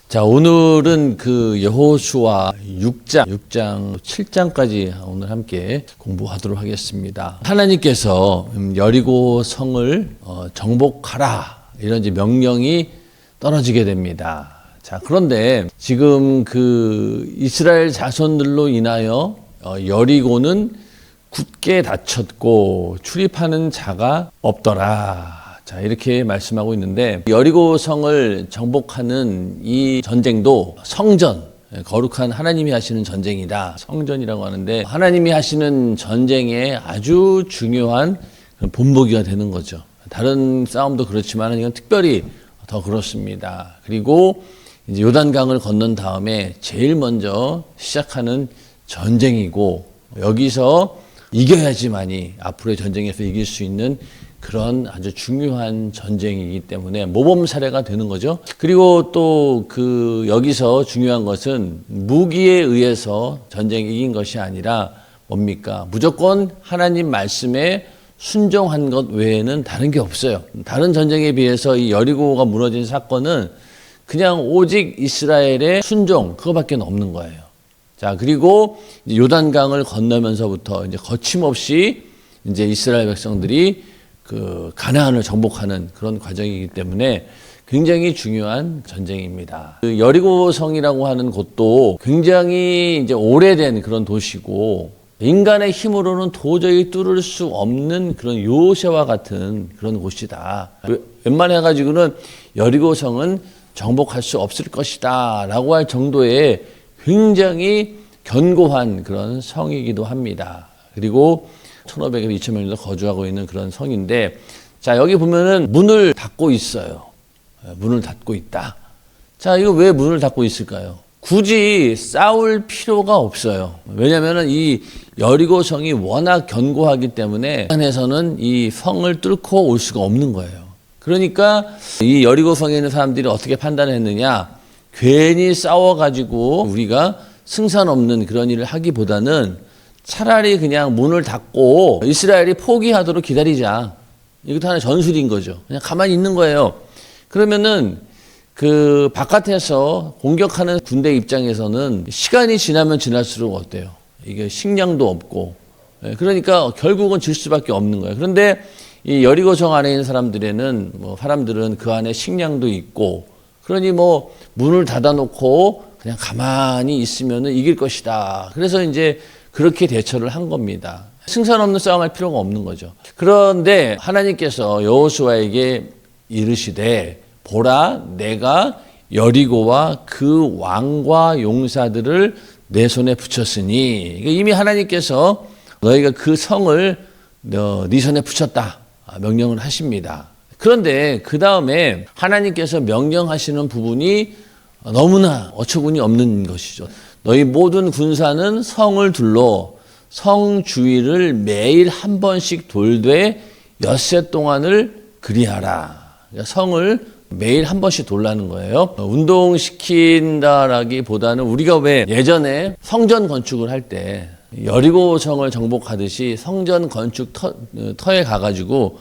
자, 오늘은 그 여호수아 6장 7장까지 오늘 함께 공부하도록 하겠습니다. 하나님께서 여리고 성을 정복하라 이런 이제 명령이 떨어지게 됩니다. 자, 그런데 지금 그 이스라엘 자손들로 인하여 여리고는 굳게 닫혔고 출입하는 자가 없더라. 자, 이렇게 말씀하고 있는데 여리고 성을 정복하는 이 전쟁도 성전, 거룩한 하나님이 하시는 전쟁이다. 성전이라고 하는데 하나님이 하시는 전쟁의 아주 중요한 본보기가 되는 거죠. 다른 싸움도 그렇지만 이건 특별히 더 그렇습니다. 그리고 이제 요단강을 건넌 다음에 제일 먼저 시작하는 전쟁이고 여기서 이겨야지만이 앞으로의 전쟁에서 이길 수 있는 그런 아주 중요한 전쟁이기 때문에 모범 사례가 되는 거죠. 그리고 또 그 여기서 중요한 것은 무기에 의해서 전쟁이 이긴 것이 아니라 뭡니까? 무조건 하나님 말씀에 순종한 것 외에는 다른 게 없어요. 다른 전쟁에 비해서 이 여리고가 무너진 사건은 그냥 오직 이스라엘의 순종 그거밖에 없는 거예요. 자, 그리고 요단강을 건너면서부터 이제 거침없이 이제 이스라엘 백성들이 그 가나안을 정복하는 그런 과정이기 때문에 굉장히 중요한 전쟁입니다. 그 여리고 성이라고 하는 곳도 굉장히 이제 오래된 그런 도시고 인간의 힘으로는 도저히 뚫을 수 없는 그런 요새와 같은 그런 곳이다. 웬만해 가지고는 여리고 성은 정복할 수 없을 것이다 라고 할 정도의 굉장히 견고한 그런 성이기도 합니다. 그리고 1500에서 2000명도 거주하고 있는 그런 성인데, 자, 여기 보면은 문을 닫고 있어요. 문을 닫고 있다. 자, 이거 왜 문을 닫고 있을까요? 굳이 싸울 필요가 없어요. 왜냐면은 이 여리고 성이 워낙 견고하기 때문에 안에서는 이 성을 뚫고 올 수가 없는 거예요. 그러니까 이 여리고 성에 있는 사람들이 어떻게 판단했느냐? 괜히 싸워가지고 우리가 승산 없는 그런 일을 하기보다는 차라리 그냥 문을 닫고 이스라엘이 포기하도록 기다리자. 이것도 하나의 전술인 거죠. 그냥 가만히 있는 거예요. 그러면은 그 바깥에서 공격하는 군대 입장에서는 시간이 지나면 지날수록 어때요? 이게 식량도 없고. 그러니까 결국은 질 수밖에 없는 거예요. 그런데 이 여리고성 안에 있는 사람들은 그 안에 식량도 있고 그러니 문을 닫아놓고 그냥 가만히 있으면은 이길 것이다. 그래서 이제 그렇게 대처를 한 겁니다. 승산 없는 싸움할 필요가 없는 거죠. 그런데 하나님께서 여호수아에게 이르시되 보라 내가 여리고와 그 왕과 용사들을 내 손에 붙였으니 이미 하나님께서 너희가 그 성을 네 손에 붙였다 명령을 하십니다. 그런데 그 다음에 하나님께서 명령하시는 부분이 너무나 어처구니 없는 것이죠. 너희 모든 군사는 성을 둘러 성 주위를 매일 한 번씩 돌되 엿새 동안을 그리하라. 그러니까 성을 매일 한 번씩 돌라는 거예요. 운동시킨다라기보다는 우리가 왜 예전에 성전 건축을 할 때 여리고 성을 정복하듯이 성전 건축 터에 가가지고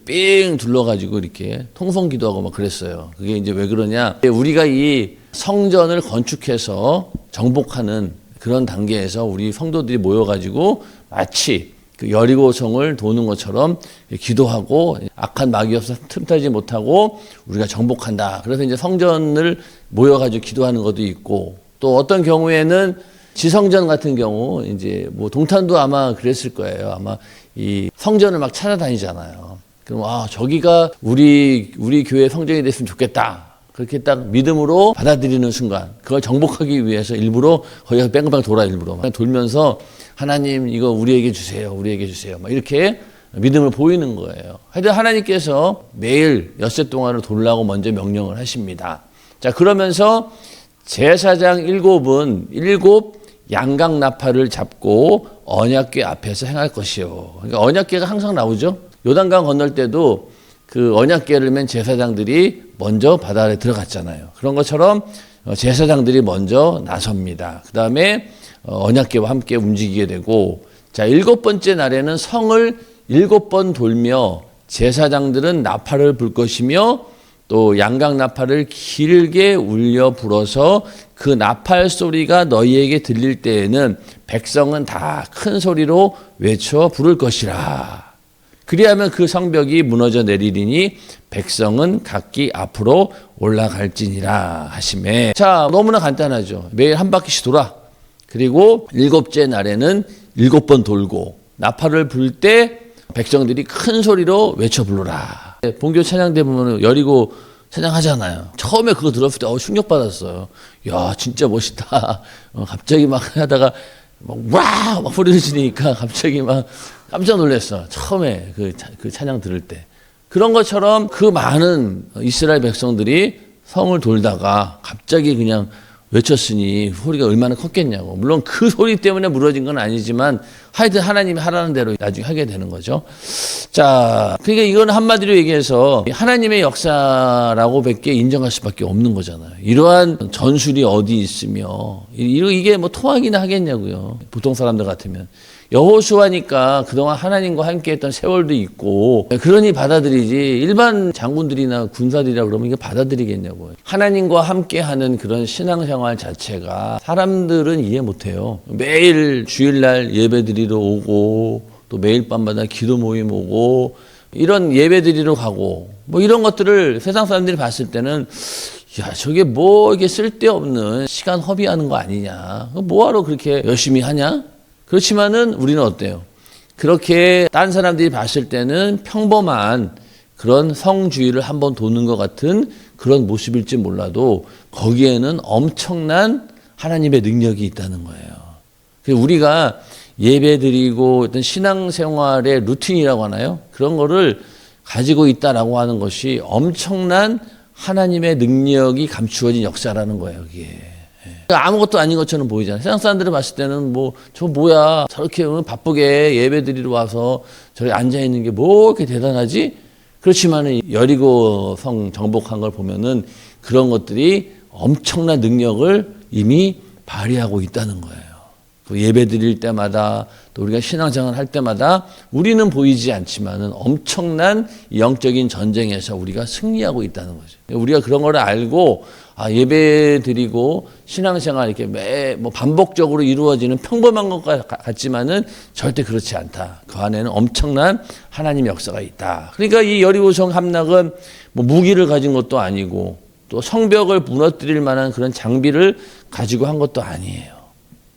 삥 둘러가지고 이렇게 통성기도하고 막 그랬어요. 그게 이제 왜 그러냐? 우리가 이 성전을 건축해서 정복하는 그런 단계에서 우리 성도들이 모여가지고 마치 그 여리고성을 도는 것처럼 기도하고 악한 마귀 없어 틈타지 못하고 우리가 정복한다. 그래서 이제 성전을 모여가지고 기도하는 것도 있고 또 어떤 경우에는 지성전 같은 경우 이제 동탄도 아마 그랬을 거예요. 아마 이 성전을 막 찾아다니잖아요. 그럼 저기가 우리 교회 성전이 됐으면 좋겠다. 그렇게 딱 믿음으로 받아들이는 순간 그걸 정복하기 위해서 일부러 거기서 뺑뺑 돌아 일부러 돌면서 하나님 이거 우리에게 주세요. 막 이렇게 믿음을 보이는 거예요. 하여튼 하나님께서 매일 엿새 동안을 돌라고 먼저 명령을 하십니다. 자, 그러면서 제사장 7은 7 양각 나팔을 잡고 언약궤 앞에서 행할 것이요. 그러니까 언약궤가 항상 나오죠. 요단강 건널 때도 그 언약궤를 맨 제사장들이 먼저 바다 아래 들어갔잖아요. 그런 것처럼 제사장들이 먼저 나섭니다. 그 다음에 언약궤와 함께 움직이게 되고, 자, 7번째 날에는 성을 7번 돌며 제사장들은 나팔을 불 것이며 또 양각 나팔을 길게 울려 불어서 그 나팔 소리가 너희에게 들릴 때에는 백성은 다 큰 소리로 외쳐 부를 것이라. 그리하면 그 성벽이 무너져 내리리니 백성은 각기 앞으로 올라갈지니라 하시매. 자, 너무나 간단하죠. 매일 한 바퀴씩 돌아. 그리고 7째 날에는 7번 돌고 나팔을 불 때 백성들이 큰 소리로 외쳐 부르라. 본교 찬양대 보면 여리고 찬양하잖아요. 처음에 그거 들었을 때 충격받았어요. 야, 진짜 멋있다. 갑자기 막 하다가 막 소리를 지르니까 갑자기 막 깜짝 놀랐어. 처음에 그 찬양 들을 때. 그런 것처럼 그 많은 이스라엘 백성들이 성을 돌다가 갑자기 그냥 외쳤으니 소리가 얼마나 컸겠냐고. 물론 그 소리 때문에 무너진 건 아니지만 하여튼 하나님이 하라는 대로 나중에 하게 되는 거죠. 자, 그러니까 이건 한마디로 얘기해서 하나님의 역사라고 밖에 인정할 수밖에 없는 거잖아요. 이러한 전술이 어디 있으며 이게 뭐 통하기나 하겠냐고요. 보통 사람들 같으면. 여호수아니까 그동안 하나님과 함께했던 세월도 있고 그러니 받아들이지 일반 장군들이나 군사들이라 그러면 이게 받아들이겠냐고요. 하나님과 함께하는 그런 신앙생활 자체가 사람들은 이해 못해요. 매일 주일날 예배드리러 오고 또 매일 밤마다 기도 모임 오고 이런 예배드리러 가고 뭐 이런 것들을 세상 사람들이 봤을 때는 야, 저게 뭐 이게 쓸데없는 시간 허비하는 거 아니냐. 뭐하러 그렇게 열심히 하냐? 그렇지만은 우리는 어때요? 그렇게 딴 사람들이 봤을 때는 평범한 그런 성주의를 한번 도는 것 같은 그런 모습일지 몰라도 거기에는 엄청난 하나님의 능력이 있다는 거예요. 그래서 우리가 예배드리고 어떤 신앙생활의 루틴이라고 하나요? 그런 거를 가지고 있다라고 하는 것이 엄청난 하나님의 능력이 감추어진 역사라는 거예요, 여기에. 아무것도 아닌 것처럼 보이잖아요. 세상 사람들이 봤을 때는 뭐, 저 뭐야. 저렇게 바쁘게 예배 드리러 와서 저렇게 앉아있는 게 뭐 이렇게 대단하지? 그렇지만 여리고 성 정복한 걸 보면은 그런 것들이 엄청난 능력을 이미 발휘하고 있다는 거예요. 예배 드릴 때마다 또 우리가 신앙생활 할 때마다 우리는 보이지 않지만은 엄청난 영적인 전쟁에서 우리가 승리하고 있다는 거죠. 우리가 그런 걸 알고 예배 드리고 신앙생활 이렇게 뭐 반복적으로 이루어지는 평범한 것 같지만은 절대 그렇지 않다. 그 안에는 엄청난 하나님의 역사가 있다. 그러니까 이 여리고성 함락은 뭐 무기를 가진 것도 아니고 또 성벽을 무너뜨릴 만한 그런 장비를 가지고 한 것도 아니에요.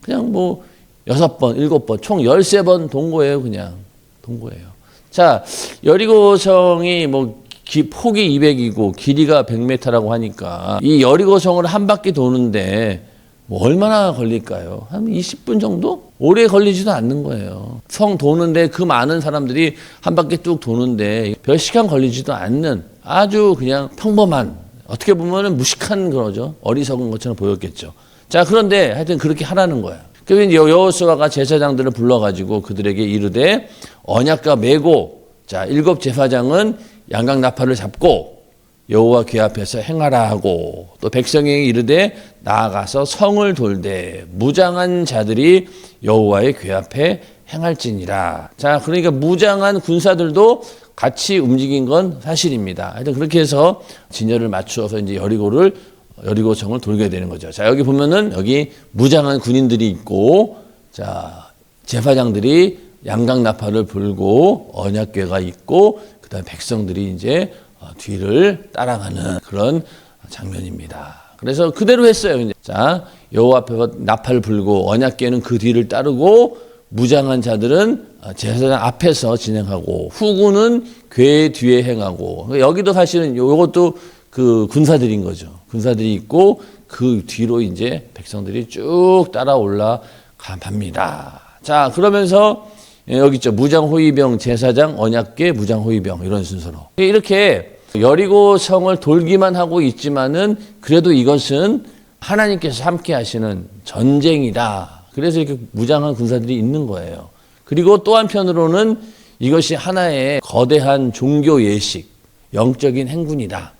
그냥 뭐 6번, 7번, 총 13번 동거예요. 그냥 동거예요. 자, 여리고성이 뭐 폭이 200이고 길이가 100m라고 하니까 이 여리고성을 한 바퀴 도는데 뭐 얼마나 걸릴까요? 한 20분 정도? 오래 걸리지도 않는 거예요. 성 도는데 그 많은 사람들이 한 바퀴 뚝 도는데 몇 시간 걸리지도 않는 아주 그냥 평범한 어떻게 보면은 무식한 거죠. 어리석은 것처럼 보였겠죠. 자, 그런데 하여튼 그렇게 하라는 거야. 그래서 여호수아가 제사장들을 불러가지고 그들에게 이르되 언약궤 메고 자, 7 제사장은 양각 나팔을 잡고 여호와 궤 앞에서 행하라 하고 또 백성에게 이르되 나아가서 성을 돌되 무장한 자들이 여호와의 궤 앞에 행할지니라. 자, 그러니까 무장한 군사들도 같이 움직인 건 사실입니다. 하여튼 그렇게 해서 진열을 맞추어서 이제 여리고성을 돌게 되는 거죠. 자, 여기 보면은 여기 무장한 군인들이 있고, 자, 제사장들이 양각 나팔을 불고 언약궤가 있고, 그다음에 백성들이 이제 뒤를 따라가는 그런 장면입니다. 그래서 그대로 했어요. 이제. 자, 여호와 앞에 나팔을 불고 언약궤는 그 뒤를 따르고 무장한 자들은 제사장 앞에서 진행하고 후군은 궤 뒤에 행하고 여기도 사실은 이것도 그 군사들인 거죠. 군사들이 있고 그 뒤로 이제 백성들이 쭉 따라 올라갑니다. 자, 그러면서 여기 있죠. 무장호위병, 제사장, 언약궤, 무장호위병 이런 순서로 이렇게 여리고성을 돌기만 하고 있지만은 그래도 이것은 하나님께서 함께 하시는 전쟁이다. 그래서 이렇게 무장한 군사들이 있는 거예요. 그리고 또 한편으로는 이것이 하나의 거대한 종교 예식, 영적인 행군이다.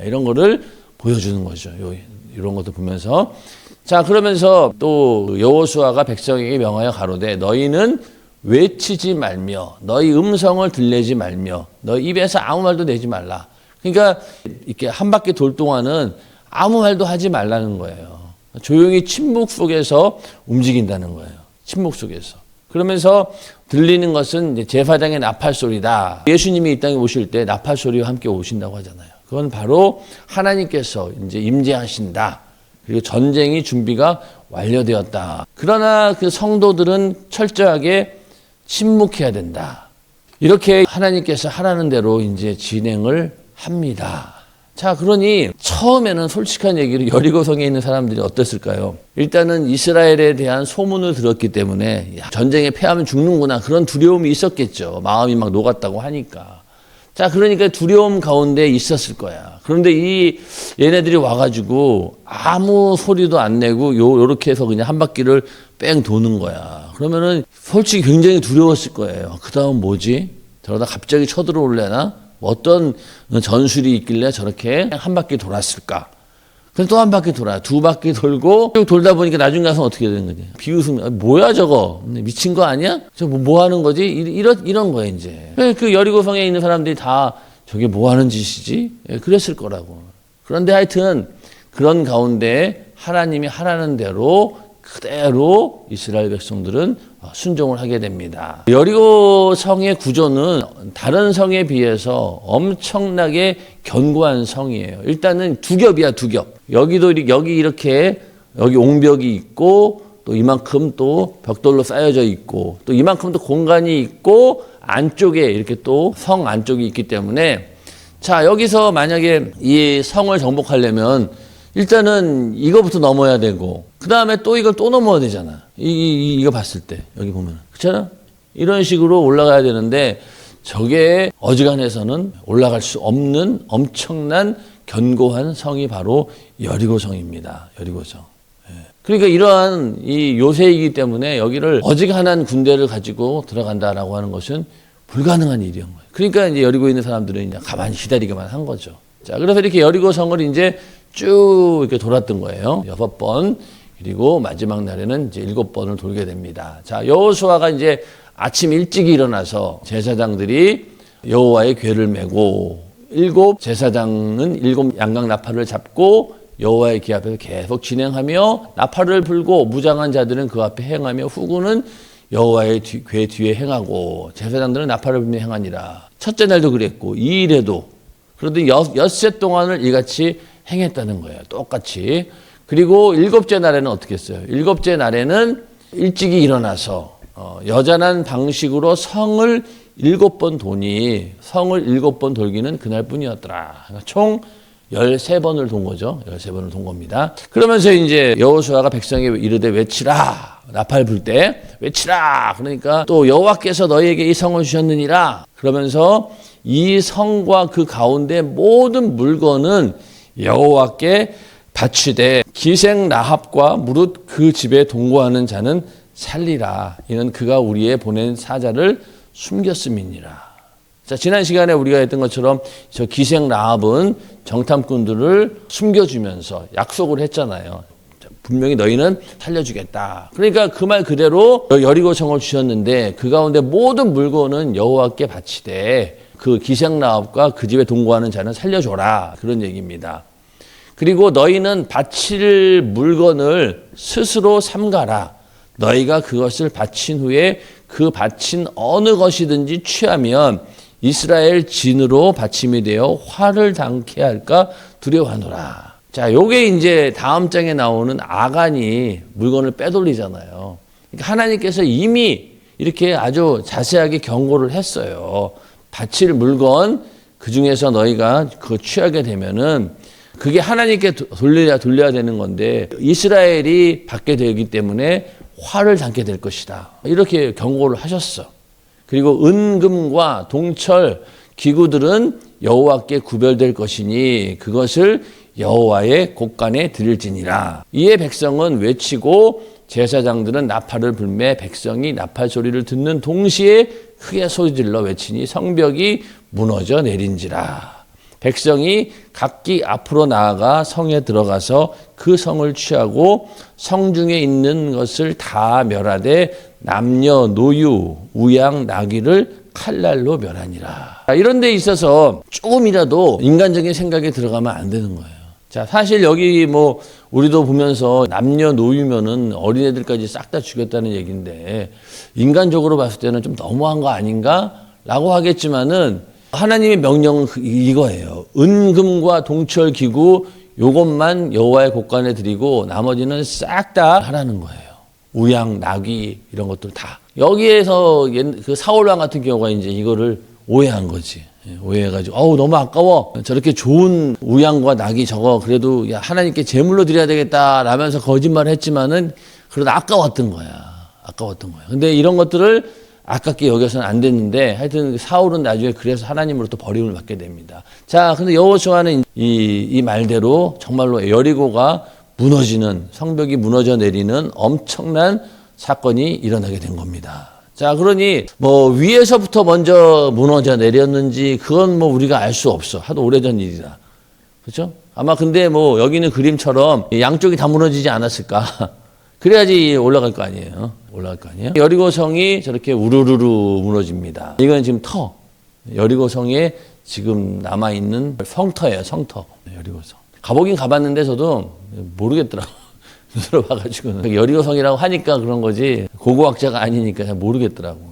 이런 거를 보여주는 거죠. 이런 것도 보면서. 자, 그러면서 또 여호수아가 백성에게 명하여 가로되 너희는 외치지 말며 너희 음성을 들내지 말며 너희 입에서 아무 말도 내지 말라. 그러니까 이렇게 한 바퀴 돌 동안은 아무 말도 하지 말라는 거예요. 조용히 침묵 속에서 움직인다는 거예요. 침묵 속에서. 그러면서 들리는 것은 이제 제사장의 나팔 소리다. 예수님이 이 땅에 오실 때 나팔 소리와 함께 오신다고 하잖아요. 그건 바로 하나님께서 이제 임재하신다. 그리고 전쟁이 준비가 완료되었다. 그러나 그 성도들은 철저하게 침묵해야 된다. 이렇게 하나님께서 하라는 대로 이제 진행을 합니다. 자, 그러니 처음에는 솔직한 얘기로 여리고성에 있는 사람들이 어땠을까요? 일단은 이스라엘에 대한 소문을 들었기 때문에 전쟁에 패하면 죽는구나 그런 두려움이 있었겠죠. 마음이 막 녹았다고 하니까. 자, 그러니까 두려움 가운데 있었을 거야. 그런데 얘네들이 와가지고 아무 소리도 안 내고 요렇게 해서 그냥 한 바퀴를 뺑 도는 거야. 그러면은 솔직히 굉장히 두려웠을 거예요. 그 다음 뭐지? 저러다 갑자기 쳐들어올래나? 어떤 전술이 있길래 저렇게 한 바퀴 돌았을까? 그래서 또 한 바퀴 돌아요. 두 바퀴 돌고 쭉 돌다 보니까 나중에 가서 어떻게 되는 거지? 비웃으면 뭐야 저거? 미친 거 아니야? 저 뭐 하는 거지? 이런 거예요 이제. 그 여리고성에 있는 사람들이 다 저게 뭐 하는 짓이지? 그랬을 거라고. 그런데 하여튼 그런 가운데 하나님이 하라는 대로 그대로 이스라엘 백성들은 순종을 하게 됩니다. 여리고 성의 구조는 다른 성에 비해서 엄청나게 견고한 성이에요. 일단은 두 겹이야, 두 겹. 여기 이렇게 여기 옹벽이 있고 또 이만큼 또 벽돌로 쌓여져 있고 또 이만큼 또 공간이 있고 안쪽에 이렇게 또 성 안쪽이 있기 때문에 자, 여기서 만약에 이 성을 정복하려면 일단은 이거부터 넘어야 되고 그 다음에 또 이걸 또 넘어야 되잖아. 이거 봤을 때 여기 보면 그렇잖아. 이런 식으로 올라가야 되는데 저게 어지간해서는 올라갈 수 없는 엄청난 견고한 성이 바로 여리고성입니다. 여리고성. 그러니까 이러한 이 요새이기 때문에 여기를 어지간한 군대를 가지고 들어간다라고 하는 것은 불가능한 일이었던 거예요. 그러니까 이제 여리고에 있는 사람들은 이제 가만히 기다리기만 한 거죠. 자, 그래서 이렇게 여리고성을 이제 쭉 이렇게 돌았던 거예요. 6번. 그리고 마지막 날에는 이제 7번을 돌게 됩니다. 자, 여호수아가 이제 아침 일찍 일어나서 제사장들이 여호와의 궤를 메고 7 제사장은 7 양각 나팔을 잡고 여호와의 궤 앞에서 계속 진행하며 나팔을 불고 무장한 자들은 그 앞에 행하며 후군은 여호와의 궤 뒤에 행하고 제사장들은 나팔을 불며 행하니라. 첫째 날도 그랬고 2일에도 그런데 엿새 동안을 이같이 행했다는 거예요. 똑같이. 그리고 7째 날에는 어떻게 했어요? 7째 날에는 일찍이 일어나서 여잔한 방식으로 성을 7번 도니 성을 7번 돌기는 그날뿐이었더라. 그러니까 총 13번을 돈 거죠. 13번을 돈 겁니다. 그러면서 이제 여호수아가 백성에 이르되 외치라. 나팔 불 때 외치라. 그러니까 또 여호와께서 너희에게 이 성을 주셨느니라. 그러면서 이 성과 그 가운데 모든 물건은 여호와께 바치되 기생 라합과 무릇 그 집에 동거하는 자는 살리라. 이는 그가 우리의 보낸 사자를 숨겼음이니라. 자, 지난 시간에 우리가 했던 것처럼 저 기생 라합은 정탐꾼들을 숨겨주면서 약속을 했잖아요. 분명히 너희는 살려주겠다. 그러니까 그 말 그대로 여리고성을 주셨는데 그 가운데 모든 물건은 여호와께 바치되 그 기생 라합과 그 집에 동거하는 자는 살려줘라. 그런 얘기입니다. 그리고 너희는 바칠 물건을 스스로 삼가라. 너희가 그것을 바친 후에 그 바친 어느 것이든지 취하면 이스라엘 진으로 바침이 되어 화를 당케 할까 두려워하노라. 자, 요게 이제 다음 장에 나오는 아간이 물건을 빼돌리잖아요. 그러니까 하나님께서 이미 이렇게 아주 자세하게 경고를 했어요. 바칠 물건 그 중에서 너희가 그거 취하게 되면은 그게 하나님께 돌려야 되는 건데 이스라엘이 받게 되기 때문에 화를 당게 될 것이다. 이렇게 경고를 하셨어. 그리고 은금과 동철 기구들은 여호와께 구별될 것이니 그것을 여호와의 곳간에 드릴지니라. 이에 백성은 외치고 제사장들은 나팔을 불매 백성이 나팔 소리를 듣는 동시에 크게 소리질러 외치니 성벽이 무너져 내린지라. 백성이 각기 앞으로 나아가 성에 들어가서 그 성을 취하고 성중에 있는 것을 다 멸하되 남녀 노유 우양 나귀를 칼날로 멸하니라. 이런 데 있어서 조금이라도 인간적인 생각이 들어가면 안 되는 거예요. 자, 사실 여기 뭐 우리도 보면서 남녀노유면은 어린애들까지 싹 다 죽였다는 얘기인데 인간적으로 봤을 때는 좀 너무한 거 아닌가? 라고 하겠지만은 하나님의 명령은 이거예요. 은금과 동철 기구 요것만 여호와의 곳간에 드리고 나머지는 싹 다 하라는 거예요. 우양, 나귀 이런 것들 다. 여기에서 그 사울왕 같은 경우가 이제 이거를 오해한 거지. 오해해가지고 어우 너무 아까워. 저렇게 좋은 우양과 낙이 저거 그래도 야 하나님께 제물로 드려야 되겠다 라면서 거짓말을 했지만은 그래도 아까웠던 거야. 아까웠던 거야. 근데 이런 것들을 아깝게 여겨서는 안 됐는데 하여튼 사울은 나중에 그래서 하나님으로부터 버림을 받게 됩니다. 자, 근데 여호수아는 이 말대로 정말로 여리고가 무너지는 성벽이 무너져 내리는 엄청난 사건이 일어나게 된 겁니다. 자, 그러니 뭐 위에서부터 먼저 무너져 내렸는지 그건 뭐 우리가 알 수 없어. 하도 오래전 일이라. 그렇죠? 아마 근데 뭐 여기는 그림처럼 양쪽이 다 무너지지 않았을까? 그래야지 올라갈 거 아니에요. 올라갈 거 아니에요. 여리고성이 저렇게 우르르르 무너집니다. 이건 지금 터. 여리고성에 지금 남아있는 성터예요. 성터. 여리고성. 가보긴 가봤는데 저도 모르겠더라고. 들어봐가지고는 여리고성이라고 하니까 그런 거지 고고학자가 아니니까 잘 모르겠더라고.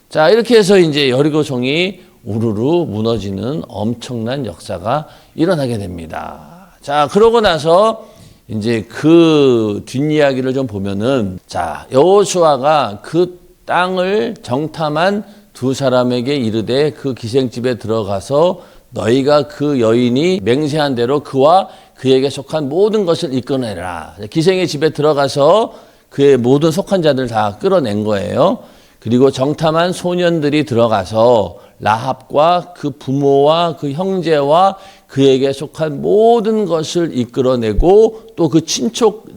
자, 이렇게 해서 이제 여리고성이 우르르 무너지는 엄청난 역사가 일어나게 됩니다. 자, 그러고 나서 이제 그 뒷이야기를 좀 보면은 자, 여호수아가 그 땅을 정탐한 두 사람에게 이르되 그 기생집에 들어가서 너희가 그 여인이 맹세한 대로 그와 그에게 속한 모든 것을 이끌어내라. 기생의 집에 들어가서 그의 모든 속한 자들 다 끌어낸 거예요. 그리고 정탐한 소년들이 들어가서 라합과 그 부모와 그 형제와 그에게 속한 모든 것을 이끌어내고 또 그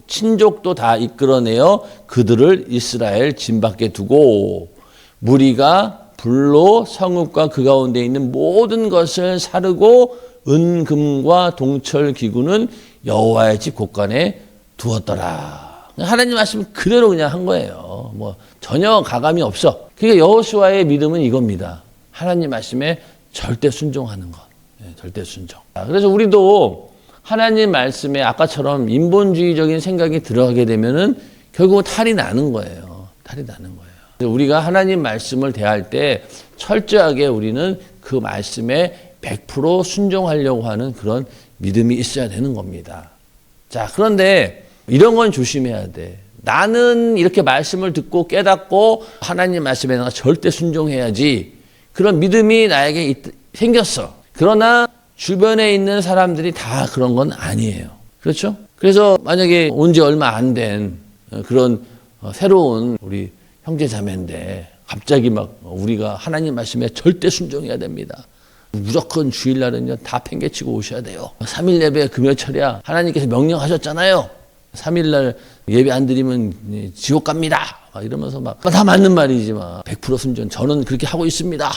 친족도 다 이끌어내어 그들을 이스라엘 진 밖에 두고 무리가 불로 성읍과 그 가운데 있는 모든 것을 사르고 은금과 동철 기구는 여호와의 집 곳간에 두었더라. 하나님 말씀 그대로 그냥 한 거예요. 뭐 전혀 가감이 없어. 그러니까 여호수아의 믿음은 이겁니다. 하나님 말씀에 절대 순종하는 것. 절대 순종. 그래서 우리도 하나님 말씀에 아까처럼 인본주의적인 생각이 들어가게 되면은 결국은 탈이 나는 거예요. 탈이 나는 거예요. 우리가 하나님 말씀을 대할 때 철저하게 우리는 그 말씀에 100% 순종하려고 하는 그런 믿음이 있어야 되는 겁니다. 자, 그런데 이런 건 조심해야 돼. 나는 이렇게 말씀을 듣고 깨닫고 하나님 말씀에 내가 절대 순종해야지. 그런 믿음이 나에게 생겼어. 그러나 주변에 있는 사람들이 다 그런 건 아니에요. 그렇죠? 그래서 만약에 온 지 얼마 안 된 그런 새로운 우리 형제 자매인데 갑자기 막 우리가 하나님 말씀에 절대 순종해야 됩니다. 무조건 주일날은요 다 팽개치고 오셔야 돼요. 3일 예배 금요철이야 하나님께서 명령하셨잖아요. 3일날 예배 안 드리면 지옥 갑니다. 막 이러면서 막 다 맞는 말이지 막 100% 순종 저는 그렇게 하고 있습니다.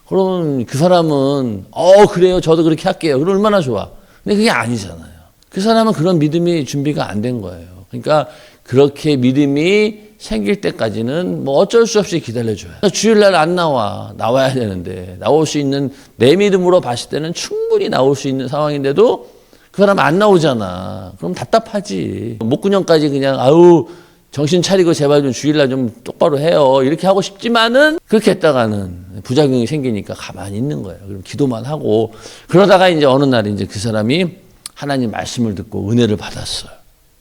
그러면 그 사람은 그래요 저도 그렇게 할게요. 그럼 얼마나 좋아. 근데 그게 아니잖아요. 그 사람은 그런 믿음이 준비가 안 된 거예요. 그러니까 그렇게 믿음이 생길 때까지는 뭐 어쩔 수 없이 기다려줘요. 주일날 안 나와야 되는데 나올 수 있는 내 믿음으로 봤을 때는 충분히 나올 수 있는 상황인데도 그 사람 안 나오잖아. 그럼 답답하지. 목구녕까지 그냥 정신 차리고 제발 좀 주일날 좀 똑바로 해요. 이렇게 하고 싶지만은 그렇게 했다가는 부작용이 생기니까 가만히 있는 거예요. 그럼 기도만 하고 그러다가 이제 어느 날 이제 그 사람이 하나님 말씀을 듣고 은혜를 받았어요.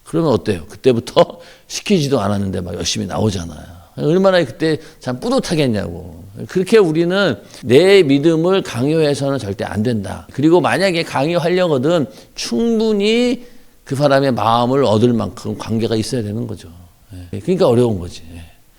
그러면 어때요? 그때부터 시키지도 않았는데 막 열심히 나오잖아요. 얼마나 그때 참 뿌듯하겠냐고. 그렇게 우리는 내 믿음을 강요해서는 절대 안 된다. 그리고 만약에 강요하려거든 충분히 그 사람의 마음을 얻을 만큼 관계가 있어야 되는 거죠. 그러니까 어려운 거지.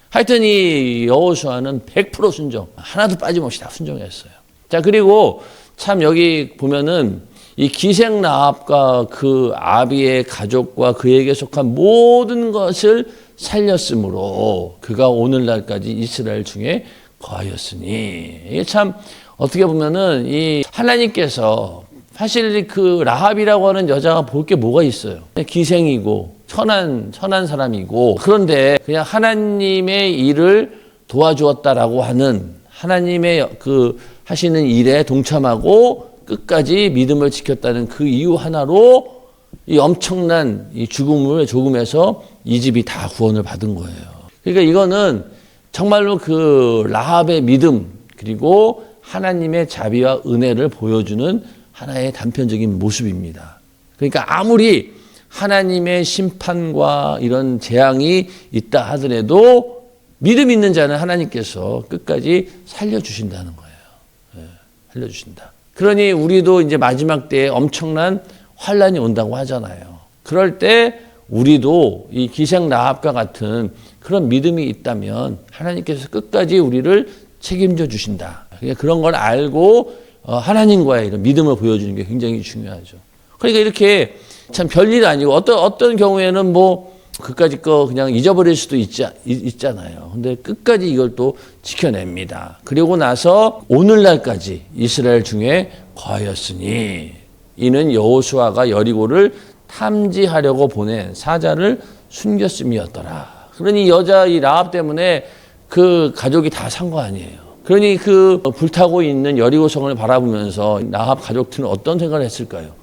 하여튼 이 여호수아는 100% 순종. 하나도 빠짐없이 다 순종했어요. 자, 그리고 참 여기 보면은 이 기생 라합과 그 아비의 가족과 그에게 속한 모든 것을 살렸으므로 그가 오늘날까지 이스라엘 중에 거하였으니. 이게 참 어떻게 보면은 이 하나님께서 사실 그 라합이라고 하는 여자가 볼 게 뭐가 있어요. 기생이고 천한 사람이고 그런데 그냥 하나님의 일을 도와주었다라고 하는 하나님의 그 하시는 일에 동참하고 끝까지 믿음을 지켰다는 그 이유 하나로 이 엄청난 이 조금에서 이 집이 다 구원을 받은 거예요. 그러니까 이거는 정말로 그 라합의 믿음 그리고 하나님의 자비와 은혜를 보여주는 하나의 단편적인 모습입니다. 그러니까 아무리 하나님의 심판과 이런 재앙이 있다 하더라도 믿음 있는 자는 하나님께서 끝까지 살려주신다는 거예요. 네, 살려주신다. 그러니 우리도 이제 마지막 때에 엄청난 환란이 온다고 하잖아요. 그럴 때 우리도 이 기생 라합과 같은 그런 믿음이 있다면 하나님께서 끝까지 우리를 책임져 주신다. 그런 걸 알고 하나님과의 이런 믿음을 보여주는 게 굉장히 중요하죠. 그러니까 이렇게 참 별일 아니고 어떤 경우에는 뭐 그까짓 거 그냥 잊어버릴 수도 있잖아요. 근데 끝까지 이걸 또 지켜냅니다. 그리고 나서 오늘날까지 이스라엘 중에 거하였으니 이는 여호수아가 여리고를 탐지하려고 보낸 사자를 숨겼음이었더라. 그러니 여자 이 라합 때문에 그 가족이 다 산 거 아니에요. 그러니 그 불타고 있는 여리고성을 바라보면서 라합 가족들은 어떤 생각을 했을까요?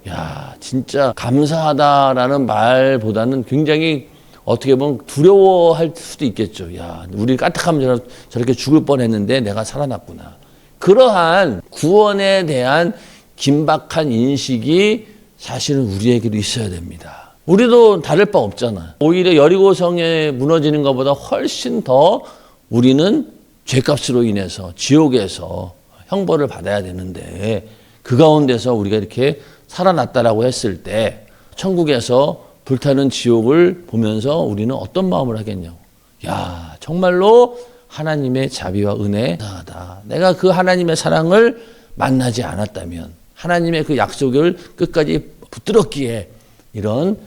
야, 진짜 감사하다라는 말보다는 굉장히 어떻게 보면 두려워할 수도 있겠죠. 야, 우리 까딱하면 저렇게 죽을 뻔했는데 내가 살아났구나. 그러한 구원에 대한 긴박한 인식이 사실은 우리에게도 있어야 됩니다. 우리도 다를 바 없잖아. 오히려 여리고성에 무너지는 것보다 훨씬 더 우리는 죄값으로 인해서 지옥에서 형벌을 받아야 되는데 그 가운데서 우리가 이렇게 살아났다라고 했을 때 천국에서 불타는 지옥을 보면서 우리는 어떤 마음을 하겠냐고. 야, 정말로 하나님의 자비와 은혜 감사하다. 내가 그 하나님의 사랑을 만나지 않았다면 하나님의 그 약속을 끝까지 붙들었기에 이런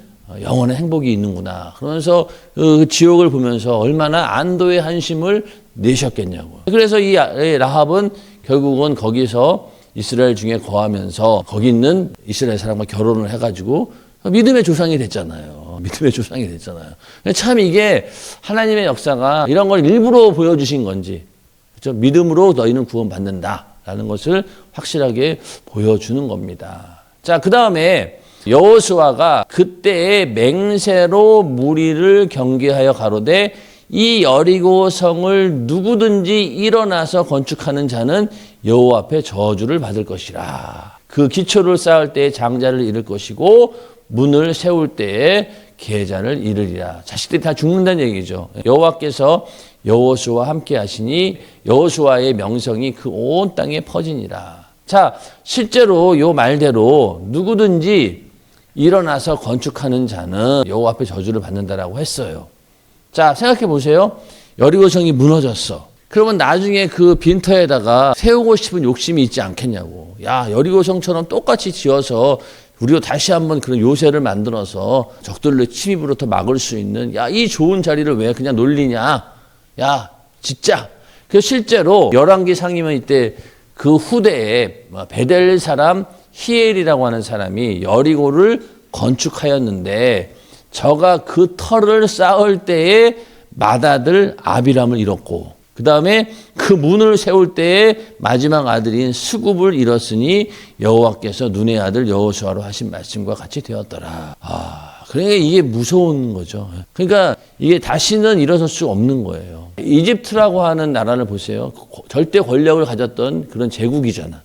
영원한 행복이 있는구나. 그러면서 그 지옥을 보면서 얼마나 안도의 한심을 내셨겠냐고. 그래서 이 라합은 결국은 거기서 이스라엘 중에 거하면서 거기 있는 이스라엘 사람과 결혼을 해가지고 믿음의 조상이 됐잖아요. 믿음의 조상이 됐잖아요. 참 이게 하나님의 역사가 이런 걸 일부러 보여주신 건지, 그렇죠? 믿음으로 너희는 구원받는다라는 것을 확실하게 보여주는 겁니다. 자, 그 다음에 여호수아가 그때의 맹세로 무리를 경계하여 가로되 이 여리고 성을 누구든지 일어나서 건축하는 자는 여호와 앞에 저주를 받을 것이라. 그 기초를 쌓을 때에 장자를 잃을 것이고 문을 세울 때에 계자를 잃으리라. 자식들이 다 죽는다는 얘기죠. 여호와께서 여호수아와 함께 하시니 여호수아의 명성이 그 온 땅에 퍼지니라. 자, 실제로 요 말대로 누구든지 일어나서 건축하는 자는 여호와 앞에 저주를 받는다라고 했어요. 자, 생각해 보세요. 여리고성이 무너졌어. 그러면 나중에 그 빈터에다가 세우고 싶은 욕심이 있지 않겠냐고. 야, 여리고성처럼 똑같이 지어서 우리도 다시 한번 그런 요새를 만들어서 적들의 침입으로부터 막을 수 있는, 야, 이 좋은 자리를 왜 그냥 놀리냐. 야, 짓자. 그래서 실제로 열왕기 상이면 이때 그 후대에 베델 사람 히엘이라고 하는 사람이 여리고를 건축하였는데 저가 그 터를 쌓을 때에 맏아들 아비람을 잃었고 그 다음에 그 문을 세울 때에 마지막 아들인 스굽을 잃었으니 여호와께서 눈의 아들 여호수아로 하신 말씀과 같이 되었더라. 그러니까 이게 무서운 거죠. 그러니까 이게 다시는 일어설 수 없는 거예요. 이집트라고 하는 나라를 보세요. 절대 권력을 가졌던 그런 제국이잖아.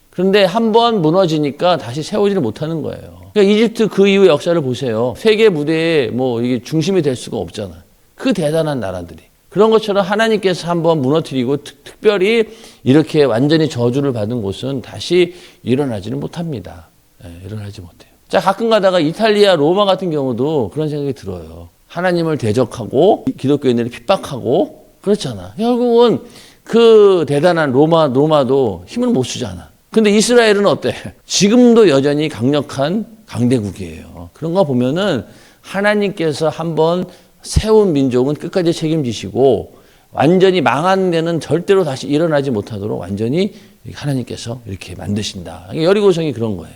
그런데 한번 무너지니까 다시 세우지를 못하는 거예요. 그러니까 이집트 그 이후 역사를 보세요. 세계 무대에 뭐 이게 중심이 될 수가 없잖아. 그 대단한 나라들이. 그런 것처럼 하나님께서 한번 무너뜨리고 특별히 이렇게 완전히 저주를 받은 곳은 다시 일어나지는 못합니다. 일어나지 못해요. 자, 가끔 가다가 이탈리아, 로마 같은 경우도 그런 생각이 들어요. 하나님을 대적하고 기독교인들을 핍박하고 그렇잖아. 결국은 그 대단한 로마도 힘을 못 쓰잖아. 근데 이스라엘은 어때? 지금도 여전히 강력한 강대국이에요. 그런 거 보면은 하나님께서 한번 세운 민족은 끝까지 책임지시고 완전히 망한 데는 절대로 다시 일어나지 못하도록 완전히 하나님께서 이렇게 만드신다. 여리고성이 그런 거예요.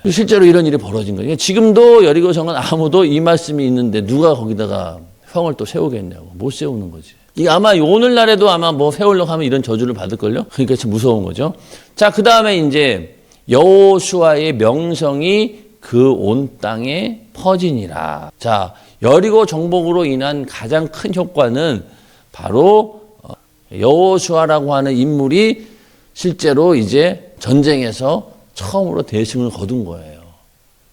실제로 이런 일이 벌어진 거예요. 지금도 여리고성은 아무도 이 말씀이 있는데 누가 거기다가 성을 또 세우겠냐고. 못 세우는 거지. 이게 아마 오늘날에도 아마 뭐 세월록 하면 이런 저주를 받을걸요? 그러니까 참 무서운 거죠. 자, 그 다음에 이제 여호수아의 명성이 그 온 땅에 퍼지니라. 자, 여리고 정복으로 인한 가장 큰 효과는 바로 여호수아라고 하는 인물이 실제로 이제 전쟁에서 처음으로 대승을 거둔 거예요.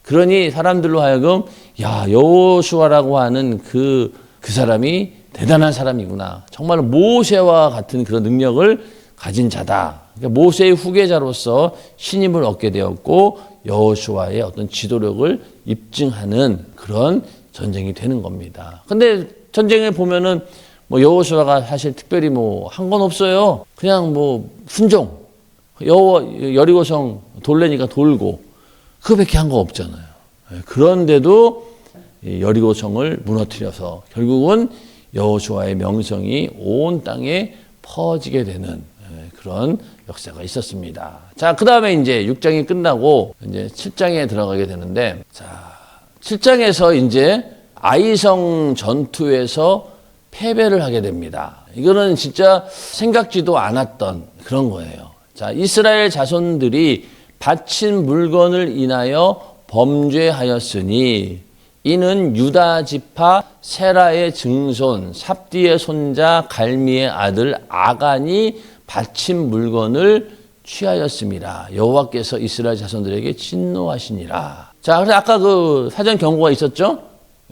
그러니 사람들로 하여금 야, 여호수아라고 하는 그 사람이 대단한 사람이구나. 정말 모세와 같은 그런 능력을 가진 자다. 그러니까 모세의 후계자로서 신임을 얻게 되었고 여호수아의 어떤 지도력을 입증하는 그런 전쟁이 되는 겁니다. 근데 전쟁에 보면은 뭐 여호수아가 사실 특별히 뭐 한 건 없어요. 그냥 뭐 순종. 여리고성 돌래니까 돌고 그거밖에 한 거 없잖아요. 그런데도 여리고성을 무너뜨려서 결국은 여호수아의 명성이 온 땅에 퍼지게 되는 그런 역사가 있었습니다. 자, 그 다음에 이제 6장이 끝나고 이제 7장에 들어가게 되는데, 자, 7장에서 이제 아이성 전투에서 패배를 하게 됩니다. 이거는 진짜 생각지도 않았던 그런 거예요. 자, 이스라엘 자손들이 바친 물건을 인하여 범죄하였으니 이는 유다 지파 세라의 증손 삽디의 손자 갈미의 아들 아간이 바친 물건을 취하였습니다. 여호와께서 이스라엘 자손들에게 진노하시니라. 자, 그래서 아까 그 사전 경고가 있었죠?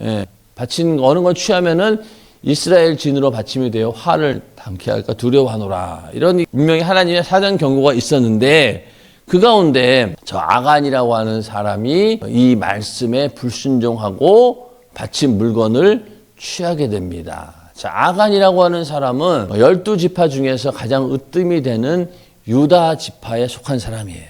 예, 바친 어느 걸 취하면은 이스라엘 진으로 바침이 되어 화를 담게 할까 두려워하노라. 이런 분명히 하나님의 사전 경고가 있었는데 그 가운데 저 아간이라고 하는 사람이 이 말씀에 불순종하고 바친 물건을 취하게 됩니다. 자, 아간이라고 하는 사람은 12지파 중에서 가장 으뜸이 되는 유다 지파에 속한 사람이에요.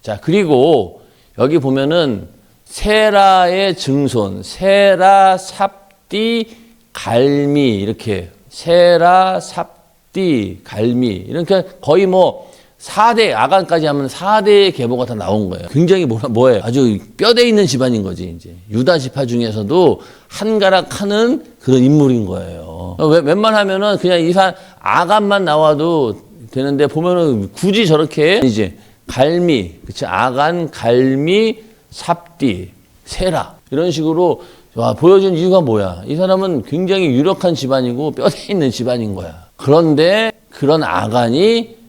자, 그리고 여기 보면은 세라의 증손, 세라, 삽디, 갈미, 이렇게 세라, 삽디, 갈미, 이렇게 거의 뭐 4대, 아간까지 하면 4대의 계보가 다 나온 거예요. 굉장히 뭐예요? 아주 뼈대 있는 집안인 거지, 이제. 유다 지파 중에서도 한가락 하는 그런 인물인 거예요. 웬만하면은 그냥 아간만 나와도 되는데 보면은 굳이 저렇게 이제 갈미, 그치? 아간, 갈미, 삽디, 세라. 이런 식으로 보여준 이유가 뭐야? 이 사람은 굉장히 유력한 집안이고 뼈대 있는 집안인 거야. 그런데 그런 아간이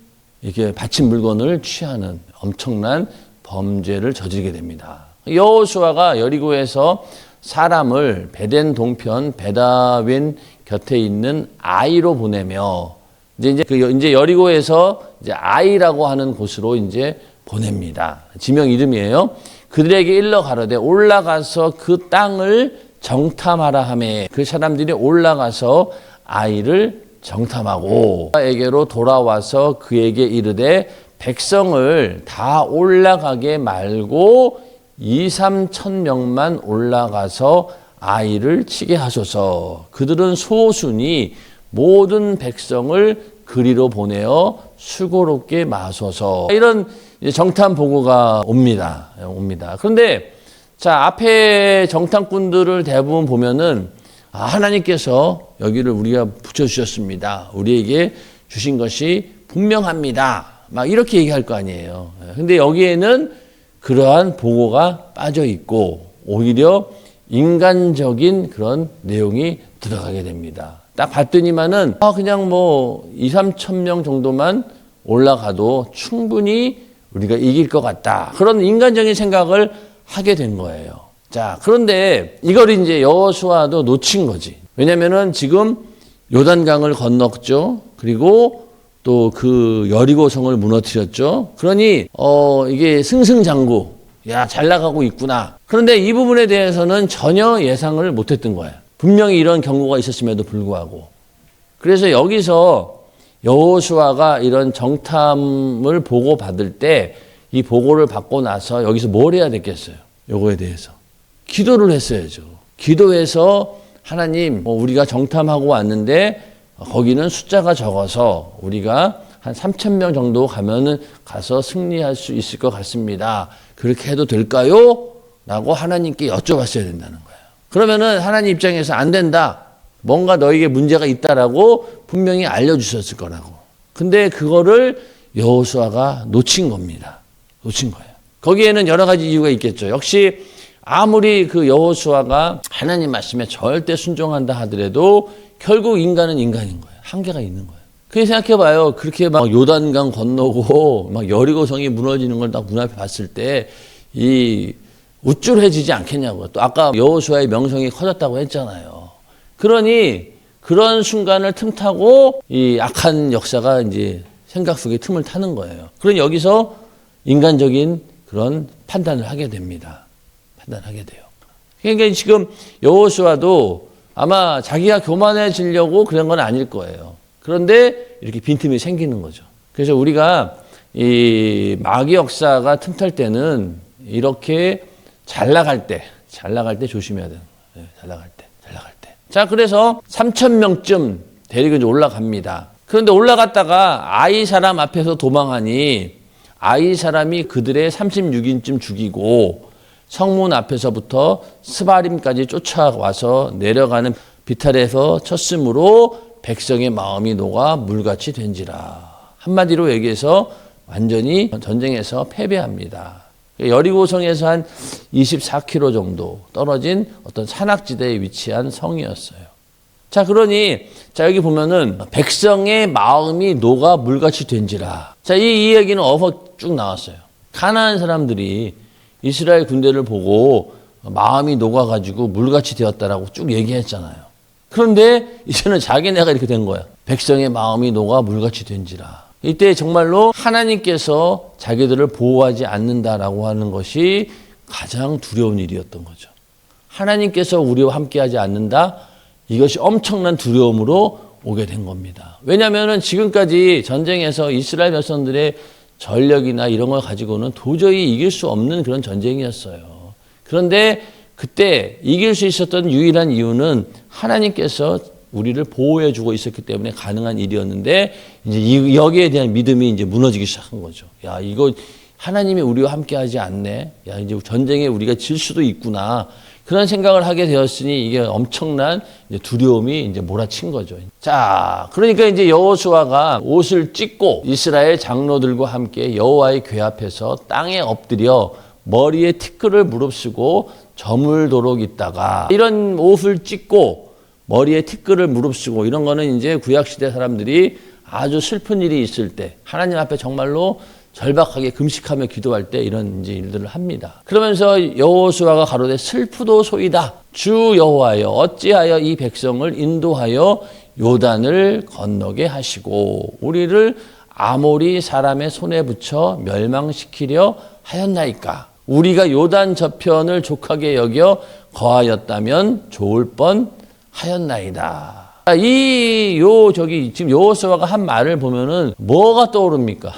이렇게 바친 물건을 취하는 엄청난 범죄를 저지르게 됩니다. 여호수아가 여리고에서 사람을 베덴 동편 베다웬 곁에 있는 아이로 보내며 이제 여리고에서 이제 아이라고 하는 곳으로 이제 보냅니다. 지명 이름이에요. 그들에게 일러 가로되 올라가서 그 땅을 정탐하라 하매 그 사람들이 올라가서 아이를 정탐하고 에게로 돌아와서 그에게 이르되 백성을 다 올라가게 말고 2-3천 명만 올라가서 아이를 치게 하소서. 그들은 소순이 모든 백성을 그리로 보내어 수고롭게 마소서. 이런 정탐 보고가 옵니다. 그런데 자, 앞에 정탐꾼들을 대부분 보면은 하나님께서 여기를 우리가 붙여주셨습니다. 우리에게 주신 것이 분명합니다. 막 이렇게 얘기할 거 아니에요. 근데 여기에는 그러한 보고가 빠져 있고 오히려 인간적인 그런 내용이 들어가게 됩니다. 딱 봤더니만은 그냥 뭐 2-3천 명 정도만 올라가도 충분히 우리가 이길 것 같다. 그런 인간적인 생각을 하게 된 거예요. 자, 그런데 이걸 이제 여호수아도 놓친 거지. 왜냐면은 지금 요단강을 건넜죠. 그리고 또 그 여리고성을 무너뜨렸죠. 그러니 이게 승승장구, 야, 잘 나가고 있구나. 그런데 이 부분에 대해서는 전혀 예상을 못했던 거야. 분명히 이런 경고가 있었음에도 불구하고. 그래서 여기서 여호수아가 이런 정탐을 보고 받을 때 이 보고를 받고 나서 여기서 뭘 해야 됐겠어요? 요거에 대해서 기도를 했어야죠. 기도해서 하나님, 우리가 정탐하고 왔는데 거기는 숫자가 적어서 우리가 한 3천 명 정도 가면은 가서 승리할 수 있을 것 같습니다. 그렇게 해도 될까요? 라고 하나님께 여쭤봤어야 된다는 거예요. 그러면은 하나님 입장에서 안 된다. 뭔가 너에게 문제가 있다라고 분명히 알려주셨을 거라고. 근데 그거를 여호수아가 놓친 겁니다. 놓친 거예요. 거기에는 여러 가지 이유가 있겠죠. 역시 아무리 그 여호수아가 하나님 말씀에 절대 순종한다 하더라도 결국 인간은 인간인 거예요. 한계가 있는 거예요. 그렇게 생각해봐요. 그렇게 막 요단강 건너고 막 여리고성이 무너지는 걸 딱 눈앞에 봤을 때 이 우쭐해지지 않겠냐고요. 또 아까 여호수아의 명성이 커졌다고 했잖아요. 그러니 그런 순간을 틈타고 이 악한 역사가 이제 생각 속에 틈을 타는 거예요. 그러니 여기서 인간적인 그런 판단을 하게 됩니다. 판단하게 돼요. 그러니까 지금 여호수아도 아마 자기가 교만해지려고 그런 건 아닐 거예요. 그런데 이렇게 빈틈이 생기는 거죠. 그래서 우리가 이 마귀 역사가 틈탈 때는 이렇게 잘 나갈 때 조심해야 되는 거예요. 잘 나갈 때. 자, 그래서 3,000명쯤 데리고 이제 올라갑니다. 그런데 올라갔다가 아이 사람 앞에서 도망하니 아이 사람이 그들의 36인쯤 죽이고 성문 앞에서부터 스바림까지 쫓아와서 내려가는 비탈에서 쳤으므로 백성의 마음이 녹아 물같이 된지라. 한마디로 얘기해서 완전히 전쟁에서 패배합니다. 여리고성에서 한 24km 정도 떨어진 어떤 산악지대에 위치한 성이었어요. 자, 그러니 자 여기 보면은 백성의 마음이 녹아 물같이 된지라. 자, 이 얘기는 어서 쭉 나왔어요. 가나안 사람들이 이스라엘 군대를 보고 마음이 녹아가지고 물같이 되었다라고 쭉 얘기했잖아요. 그런데 이제는 자기네가 이렇게 된 거야. 백성의 마음이 녹아 물같이 된지라. 이때 정말로 하나님께서 자기들을 보호하지 않는다라고 하는 것이 가장 두려운 일이었던 거죠. 하나님께서 우리와 함께하지 않는다. 이것이 엄청난 두려움으로 오게 된 겁니다. 왜냐하면 지금까지 전쟁에서 이스라엘 백성들의 전력이나 이런 걸 가지고는 도저히 이길 수 없는 그런 전쟁이었어요. 그런데 그때 이길 수 있었던 유일한 이유는 하나님께서 우리를 보호해 주고 있었기 때문에 가능한 일이었는데 이제 여기에 대한 믿음이 이제 무너지기 시작한 거죠. 야, 이거 하나님이 우리와 함께 하지 않네. 야, 이제 전쟁에 우리가 질 수도 있구나. 그런 생각을 하게 되었으니 이게 엄청난 이제 두려움이 이제 몰아친 거죠. 자, 그러니까 이제 여호수아가 옷을 찢고 이스라엘 장로들과 함께 여호와의 궤 앞에서 땅에 엎드려 머리에 티끌을 무릅쓰고 저물도록 있다가 이런 옷을 찢고 머리에 티끌을 무릅쓰고 이런 거는 이제 구약시대 사람들이 아주 슬픈 일이 있을 때 하나님 앞에 정말로 절박하게 금식하며 기도할 때 이런 이제 일들을 합니다. 그러면서 여호수아가 가로되 슬프도소이다. 주 여호와여 어찌하여 이 백성을 인도하여 요단을 건너게 하시고 우리를 아모리 사람의 손에 붙여 멸망시키려 하였나이까. 우리가 요단 저편을 족하게 여겨 거하였다면 좋을 뻔 하였나이다. 지금 여호수아가 한 말을 보면은 뭐가 떠오릅니까?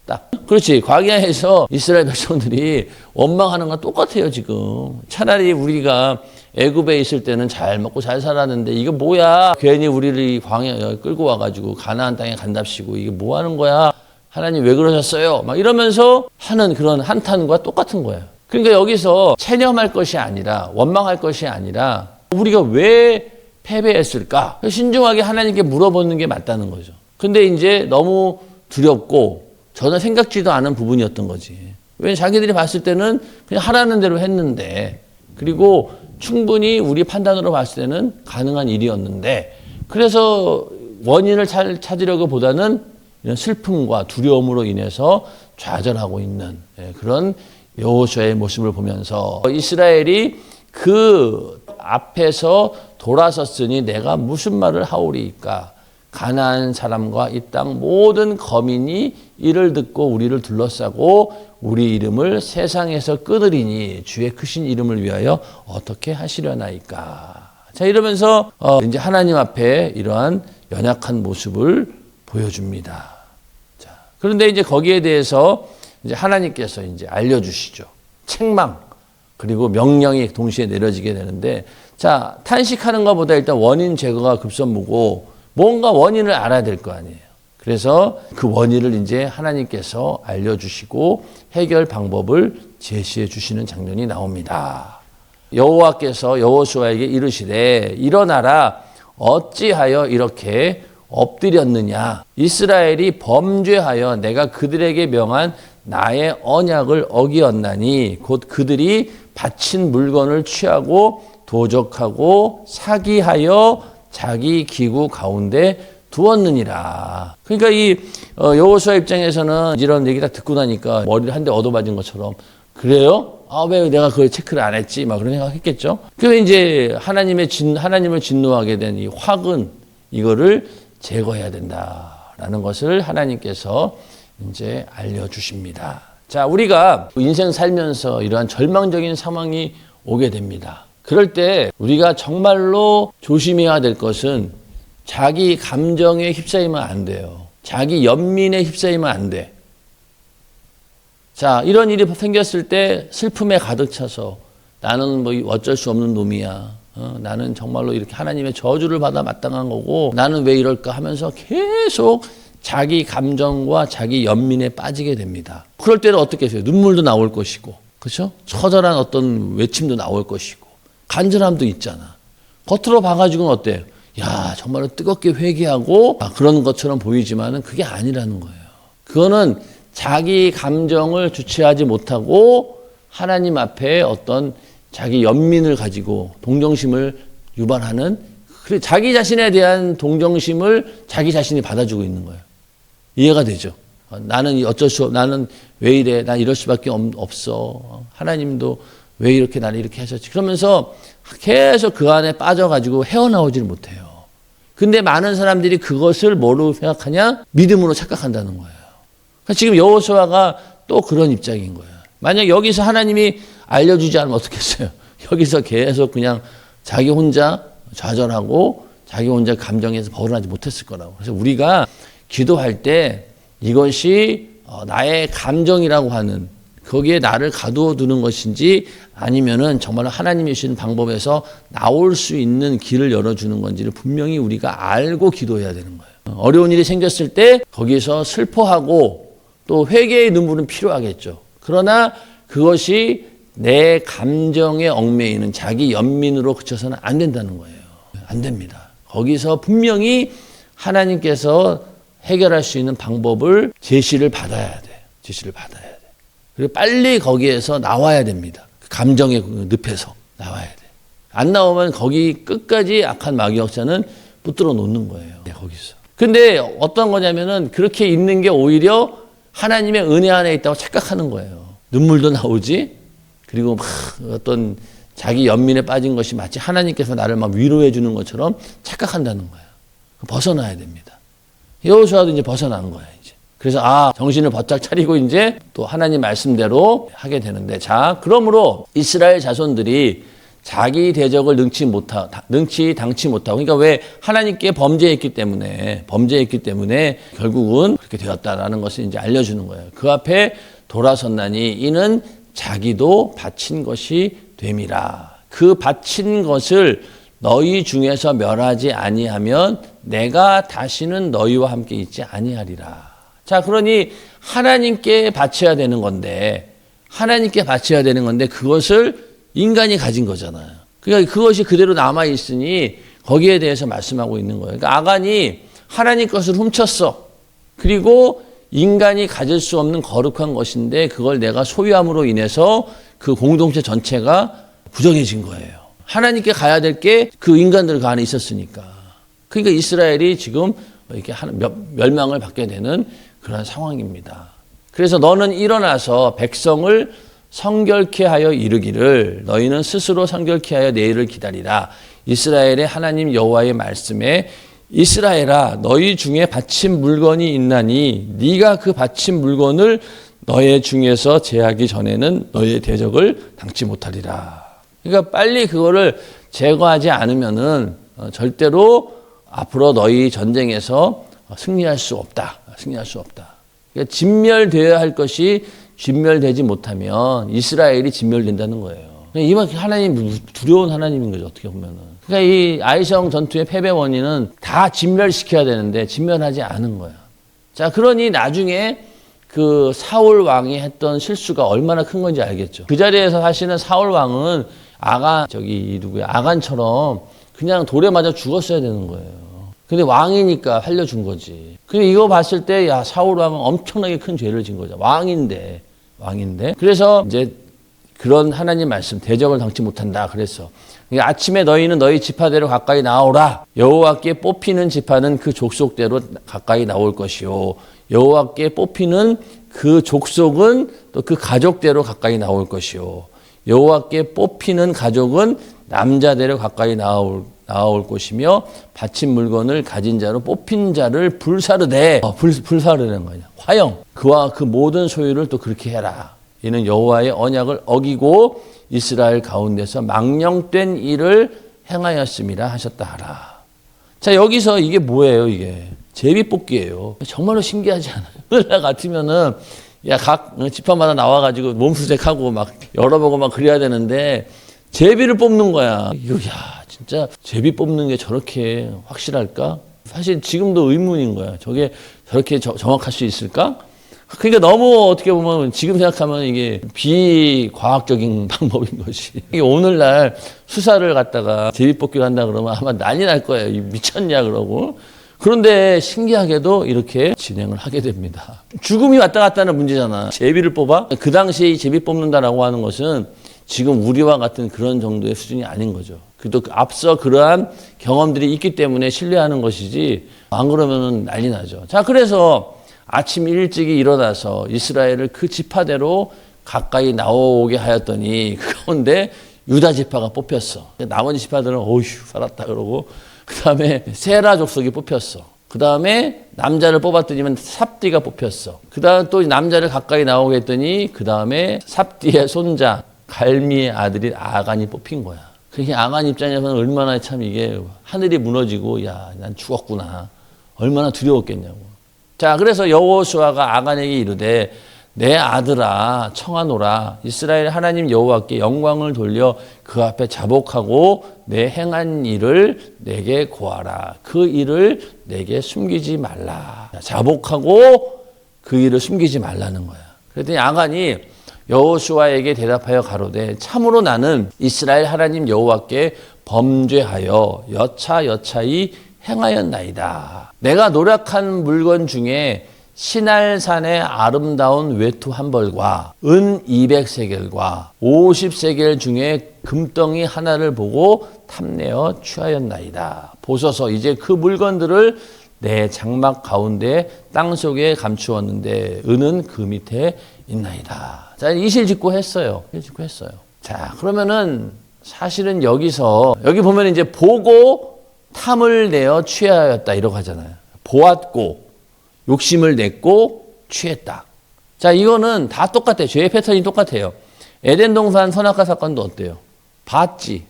딱. 그렇지. 광야에서 이스라엘 백성들이 원망하는 건 똑같아요, 지금. 차라리 우리가 애굽에 있을 때는 잘 먹고 잘 살았는데 이거 뭐야? 괜히 우리를 광야에 끌고 와가지고 가나안 땅에 간답시고 이게 뭐 하는 거야? 하나님 왜 그러셨어요? 막 이러면서 하는 그런 한탄과 똑같은 거예요. 그러니까 여기서 체념할 것이 아니라 원망할 것이 아니라 우리가 왜 패배했을까? 신중하게 하나님께 물어보는 게 맞다는 거죠. 근데 이제 너무 두렵고 전혀 생각지도 않은 부분이었던 거지. 왜 자기들이 봤을 때는 그냥 하라는 대로 했는데 그리고 충분히 우리 판단으로 봤을 때는 가능한 일이었는데 그래서 원인을 찾으려고 보다는 이런 슬픔과 두려움으로 인해서 좌절하고 있는 그런 여호수아의 모습을 보면서 이스라엘이 그 앞에서 돌아섰으니 내가 무슨 말을 하오리이까. 가나안 사람과 이 땅 모든 거민이 이를 듣고 우리를 둘러싸고 우리 이름을 세상에서 끊으리니 주의 크신 이름을 위하여 어떻게 하시려나이까. 자, 이러면서 이제 하나님 앞에 이러한 연약한 모습을 보여줍니다. 자, 그런데 이제 거기에 대해서 이제 하나님께서 이제 알려주시죠. 책망 그리고 명령이 동시에 내려지게 되는데, 자, 탄식하는 것보다 일단 원인 제거가 급선무고 뭔가 원인을 알아야 될 거 아니에요. 그래서 그 원인을 이제 하나님께서 알려주시고 해결 방법을 제시해 주시는 장면이 나옵니다. 여호와께서 여호수아에게 이르시되 일어나라 어찌하여 이렇게 엎드렸느냐. 이스라엘이 범죄하여 내가 그들에게 명한 나의 언약을 어기었나니 곧 그들이 바친 물건을 취하고 도적하고 사기하여 자기 기구 가운데 두었느니라. 그러니까 이 여호수아 입장에서는 이런 얘기 다 듣고 나니까 머리를 한 대 얻어맞은 것처럼 그래요? 왜 내가 그걸 체크를 안 했지? 막 그런 생각했겠죠. 그래서 이제 하나님을 진노하게 된 이 화근 이거를 제거해야 된다라는 것을 하나님께서 이제 알려주십니다. 자, 우리가 인생 살면서 이러한 절망적인 상황이 오게 됩니다. 그럴 때 우리가 정말로 조심해야 될 것은 자기 감정에 휩싸이면 안 돼요. 자기 연민에 휩싸이면 안 돼. 자, 이런 일이 생겼을 때 슬픔에 가득 차서 나는 뭐 어쩔 수 없는 놈이야. 나는 정말로 이렇게 하나님의 저주를 받아 마땅한 거고 나는 왜 이럴까 하면서 계속 자기 감정과 자기 연민에 빠지게 됩니다. 그럴 때는 어떻게 해요? 눈물도 나올 것이고, 그렇죠? 처절한 어떤 외침도 나올 것이고, 간절함도 있잖아. 겉으로 봐가지고는 어때요? 야, 정말로 뜨겁게 회개하고 그런 것처럼 보이지만은 그게 아니라는 거예요. 그거는 자기 감정을 주체하지 못하고 하나님 앞에 어떤 자기 연민을 가지고 동정심을 유발하는, 그래 자기 자신에 대한 동정심을 자기 자신이 받아주고 있는 거예요. 이해가 되죠? 나는 어쩔 수 없, 나는 왜 이래? 난 이럴 수밖에 없어. 하나님도 왜 이렇게 나를 이렇게 하셨지? 그러면서 계속 그 안에 빠져가지고 헤어나오지를 못해요. 근데 많은 사람들이 그것을 뭐로 생각하냐? 믿음으로 착각한다는 거예요. 그러니까 지금 여호수아가 또 그런 입장인 거예요. 만약 여기서 하나님이 알려주지 않으면 어떻겠어요? 여기서 계속 그냥 자기 혼자 좌절하고 자기 혼자 감정에서 벗어나지 못했을 거라고. 그래서 우리가 기도할 때 이것이 나의 감정이라고 하는 거기에 나를 가두어 두는 것인지 아니면은 정말 하나님이 주시는 방법에서 나올 수 있는 길을 열어주는 건지를 분명히 우리가 알고 기도해야 되는 거예요. 어려운 일이 생겼을 때 거기서 슬퍼하고 또 회개의 눈물은 필요하겠죠. 그러나 그것이 내 감정에 얽매이는 자기 연민으로 그쳐서는 안 된다는 거예요. 안 됩니다. 거기서 분명히 하나님께서 해결할 수 있는 방법을 제시를 받아야 돼. 제시를 받아야 돼. 그리고 빨리 거기에서 나와야 됩니다. 감정의 늪에서 나와야 돼. 안 나오면 거기 끝까지 악한 마귀 역사는 붙들어 놓는 거예요. 거기서. 근데 어떤 거냐면은 그렇게 있는 게 오히려 하나님의 은혜 안에 있다고 착각하는 거예요. 눈물도 나오지. 그리고 막 어떤 자기 연민에 빠진 것이 마치 하나님께서 나를 막 위로해 주는 것처럼 착각한다는 거예요. 벗어나야 됩니다. 여호수아도 이제 벗어난 거예요, 이제. 그래서 정신을 바짝 차리고 이제 또 하나님 말씀대로 하게 되는데, 자, 그러므로 이스라엘 자손들이 자기 대적을 능치 당치 못하고, 그러니까 왜 하나님께 범죄했기 때문에 결국은 그렇게 되었다라는 것을 이제 알려주는 거예요. 그 앞에 돌아섰나니 이는 자기도 바친 것이 됨이라. 그 바친 것을 너희 중에서 멸하지 아니하면 내가 다시는 너희와 함께 있지 아니하리라. 자, 그러니 하나님께 바쳐야 되는 건데 그것을 인간이 가진 거잖아요. 그러니까 그것이 그대로 남아 있으니 거기에 대해서 말씀하고 있는 거예요. 그러니까 아간이 하나님 것을 훔쳤어. 그리고 인간이 가질 수 없는 거룩한 것인데 그걸 내가 소유함으로 인해서 그 공동체 전체가 부정해진 거예요. 하나님께 가야 될 게 그 인간들 그 안에 있었으니까. 그러니까 이스라엘이 지금 이렇게 멸망을 받게 되는 그런 상황입니다. 그래서 너는 일어나서 백성을 성결케 하여 이르기를 너희는 스스로 성결케 하여 내일을 기다리라. 이스라엘의 하나님 여호와의 말씀에 이스라엘아 너희 중에 바친 물건이 있나니 네가 그 바친 물건을 너희 중에서 제하기 전에는 너희의 대적을 당치 못하리라. 그러니까 빨리 그거를 제거하지 않으면은 절대로 앞으로 너희 전쟁에서 승리할 수 없다. 그러니까 진멸되어야 할 것이 진멸되지 못하면 이스라엘이 진멸된다는 거예요. 이만 하나님 두려운 하나님인 거죠, 어떻게 보면은. 그러니까 이 아이성 전투의 패배 원인은 다 진멸시켜야 되는데 진멸하지 않은 거예요. 자, 그러니 나중에 그 사울 왕이 했던 실수가 얼마나 큰 건지 알겠죠. 그 자리에서 사실은 사울 왕은 아간처럼 그냥 돌에 맞아 죽었어야 되는 거예요. 근데 왕이니까 살려준 거지. 근데 이거 봤을 때, 야, 사울 왕은 엄청나게 큰 죄를 진 거죠. 왕인데. 그래서 이제 그런 하나님 말씀, 대적을 당치 못한다. 그랬어. 그러니까 아침에 너희는 너희 지파대로 가까이 나오라. 여호와께 뽑히는 지파는 그 족속대로 가까이 나올 것이요. 여호와께 뽑히는 그 족속은 또 그 가족대로 가까이 나올 것이요. 여호와께 뽑히는 가족은 남자대로 가까이 나올 것이며 바친 물건을 가진 자로 뽑힌 자를 불사르되 불사르는 거냐. 화형. 그와 그 모든 소유를 또 그렇게 해라. 이는 여호와의 언약을 어기고 이스라엘 가운데서 망령된 일을 행하였음이라 하셨다 하라. 자, 여기서 이게 뭐예요, 이게? 제비뽑기예요. 정말로 신기하지 않아요? 오늘날 같으면은 야, 각 지파마다 나와가지고 몸수색하고 막 열어보고 막 그래야 되는데 제비를 뽑는 거야. 이거 야, 진짜 제비 뽑는 게 저렇게 확실할까? 사실 지금도 의문인 거야. 저게 저렇게 정확할 수 있을까? 그러니까 너무 어떻게 보면 지금 생각하면 이게 비과학적인 방법인 것이. 이게 오늘날 수사를 갖다가 제비뽑기를 한다 그러면 아마 난리 날 거예요. 미쳤냐 그러고. 그런데 신기하게도 이렇게 진행을 하게 됩니다. 죽음이 왔다 갔다 하는 문제잖아. 제비를 뽑아? 그 당시에 제비 뽑는다라고 하는 것은 지금 우리와 같은 그런 정도의 수준이 아닌 거죠. 그래도 앞서 그러한 경험들이 있기 때문에 신뢰하는 것이지 안 그러면 난리 나죠. 자, 그래서 아침 일찍이 일어나서 이스라엘을 그 지파대로 가까이 나오게 하였더니 그 가운데 유다 지파가 뽑혔어. 나머지 지파들은 어휴 살았다 그러고 그 다음에 세라 족속이 뽑혔어. 그 다음에 남자를 뽑았더니만 삽디가 뽑혔어. 그 다음에 또 남자를 가까이 나오게 했더니 그 다음에 삽디의 손자 갈미의 아들인 아간이 뽑힌 거야. 그러니까 아간 입장에서는 얼마나 참 이게 하늘이 무너지고 야, 난 죽었구나. 얼마나 두려웠겠냐고. 자, 그래서 여호수아가 아간에게 이르되 내 아들아 청하노라. 이스라엘 하나님 여호와께 영광을 돌려 그 앞에 자복하고 내 행한 일을 내게 고하라. 그 일을 내게 숨기지 말라. 자복하고 그 일을 숨기지 말라는 거야. 그랬더니 아간이 여호수아에게 대답하여 가로되 참으로 나는 이스라엘 하나님 여호와께 범죄하여 여차여차히 행하였나이다. 내가 노력한 물건 중에 시날산의 아름다운 외투 한 벌과 은 200세겔과 50세겔 중에 금덩이 하나를 보고 탐내어 취하였나이다. 보소서 이제 그 물건들을 내 장막 가운데 땅속에 감추었는데 은은 그 밑에 있나이다. 자, 이실직고 했어요. 자, 그러면은 사실은 여기서 여기 보면 이제 보고 탐을 내어 취하였다 이러고 하잖아요. 보았고 욕심을 냈고 취했다. 자, 이거는 다 똑같아요. 죄의 패턴이 똑같아요. 에덴 동산 선악과 사건도 어때요? 봤지.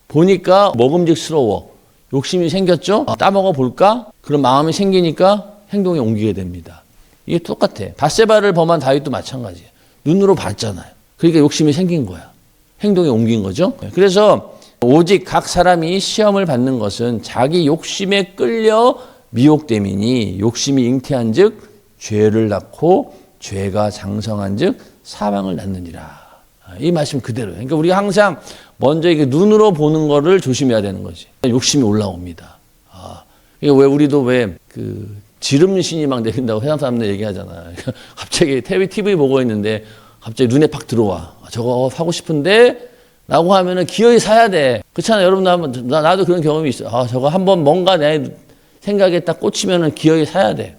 보니까 먹음직스러워. 욕심이 생겼죠? 따먹어 볼까? 그런 마음이 생기니까 행동에 옮기게 됩니다. 이게 똑같아. 밧세바를 범한 다윗도 마찬가지예요. 눈으로 봤잖아요. 그러니까 욕심이 생긴 거야. 행동에 옮긴 거죠. 그래서 오직 각 사람이 시험을 받는 것은 자기 욕심에 끌려 미혹됨이니 욕심이 잉태한 즉 죄를 낳고 죄가 장성한 즉 사망을 낳느니라. 이 말씀 그대로예요. 그러니까 우리가 항상 먼저 이게 눈으로 보는 거를 조심해야 되는 거지. 욕심이 올라옵니다. 그러니까 왜 우리도 왜 그 지름신이 막 내린다고 세상 사람들 얘기하잖아요. 갑자기 TV 보고 있는데 갑자기 눈에 팍 들어와. 저거 사고 싶은데 라고 하면은 기어이 사야 돼. 그렇잖아요. 여러분 나도 그런 경험이 있어요. 저거 한번 뭔가 내 생각에 딱 꽂히면은 기어이 사야 돼.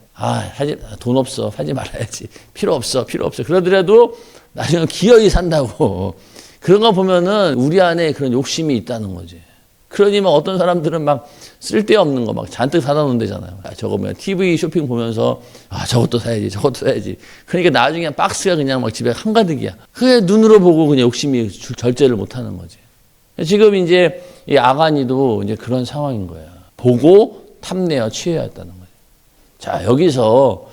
돈 없어. 사지 말아야지. 필요 없어. 그러더라도 나중에 기어이 산다고. 그런 거 보면은 우리 안에 그런 욕심이 있다는 거지. 그러니 막 어떤 사람들은 막 쓸데없는 거 막 잔뜩 사다 놓는다잖아요. 저거 뭐야. TV 쇼핑 보면서 저것도 사야지. 그러니까 나중에 박스가 그냥 막 집에 한가득이야. 그게 눈으로 보고 그냥 욕심이 절제를 못 하는 거지. 지금 이제 이 아간이도 이제 그런 상황인 거야. 보고 탐내어 취해였다는 거예요. 자, 여기서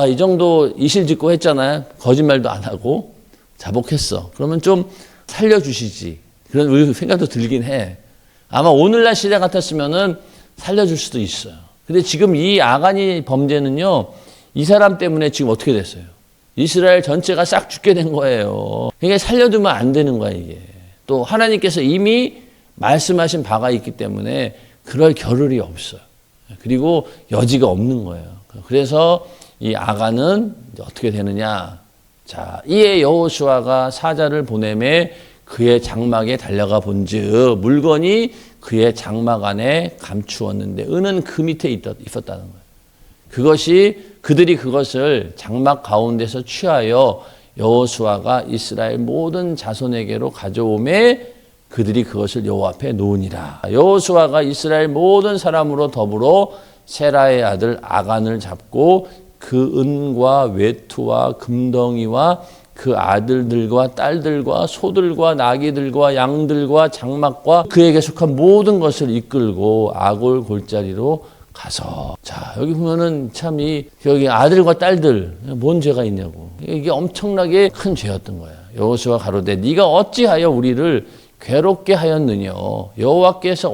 이 정도 이실직고 했잖아요. 거짓말도 안 하고 자복했어. 그러면 좀 살려주시지. 그런 생각도 들긴 해. 아마 오늘날 시대 같았으면은 살려줄 수도 있어요. 근데 지금 이 아간이 범죄는요, 이 사람 때문에 지금 어떻게 됐어요? 이스라엘 전체가 싹 죽게 된 거예요. 그러니까 살려두면 안 되는 거야, 이게. 또 하나님께서 이미 말씀하신 바가 있기 때문에 그럴 겨를이 없어요. 그리고 여지가 없는 거예요. 그래서 이 아간은 어떻게 되느냐. 자, 이에 여호수아가 사자를 보내매 그의 장막에 달려가 본즉 물건이 그의 장막 안에 감추었는데 은은 그 밑에 있었다는 거예요. 그들이 그것을 장막 가운데서 취하여 여호수아가 이스라엘 모든 자손에게로 가져오매 그들이 그것을 여호와 앞에 놓으니라. 여호수아가 이스라엘 모든 사람으로 더불어 세라의 아들 아간을 잡고 그 은과 외투와 금덩이와 그 아들들과 딸들과 소들과 나귀들과 양들과 장막과 그에게 속한 모든 것을 이끌고 아골 골짜기로 가서. 자, 여기 보면은 참 여기 아들과 딸들 뭔 죄가 있냐고. 이게 엄청나게 큰 죄였던 거야. 여호수아 가로되 네가 어찌하여 우리를 괴롭게 하였느냐. 여호와께서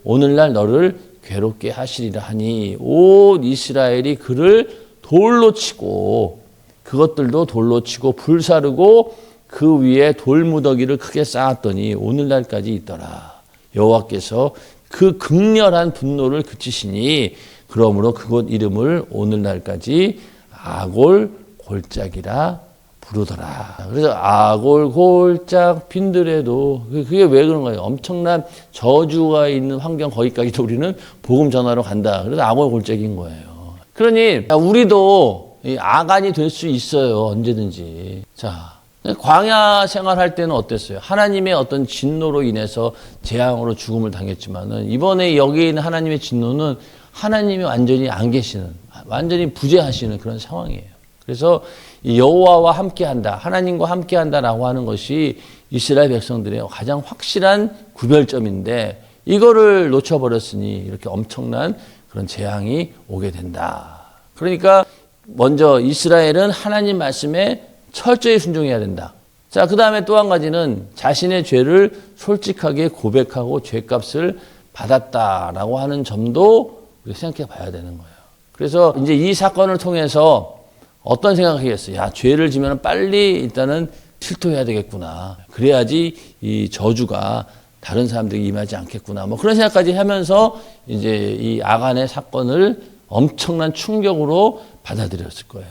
오늘날 너를 괴롭게 하시리라 하니 온 이스라엘이 그를 돌로 치고 그것들도 돌로 치고 불사르고 그 위에 돌무더기를 크게 쌓았더니 오늘날까지 있더라. 여호와께서 그 극렬한 분노를 그치시니 그러므로 그곳 이름을 오늘날까지 아골 골짜기라 부르더라. 그래서 아골 골짝 빈들에도 그게 왜 그런 거예요? 엄청난 저주가 있는 환경 거기까지도 우리는 복음 전하러 간다. 그래서 아골 골짜기인 거예요. 그러니 우리도 아간이 될 수 있어요. 언제든지. 자, 광야 생활할 때는 어땠어요? 하나님의 어떤 진노로 인해서 재앙으로 죽음을 당했지만은 이번에 여기 있는 하나님의 진노는 하나님이 완전히 안 계시는, 완전히 부재하시는 그런 상황이에요. 그래서 여호와와 함께한다, 하나님과 함께한다라고 하는 것이 이스라엘 백성들의 가장 확실한 구별점인데 이거를 놓쳐버렸으니 이렇게 엄청난 그런 재앙이 오게 된다. 그러니까 먼저 이스라엘은 하나님 말씀에 철저히 순종해야 된다. 자, 그 다음에 또 한 가지는 자신의 죄를 솔직하게 고백하고 죄값을 받았다라고 하는 점도 생각해 봐야 되는 거예요. 그래서 이제 이 사건을 통해서 어떤 생각하겠어요? 야, 죄를 지면 빨리 일단은 실토해야 되겠구나. 그래야지 이 저주가 다른 사람들에게 임하지 않겠구나. 뭐 그런 생각까지 하면서 이제 이 아간의 사건을 엄청난 충격으로 받아들였을 거예요.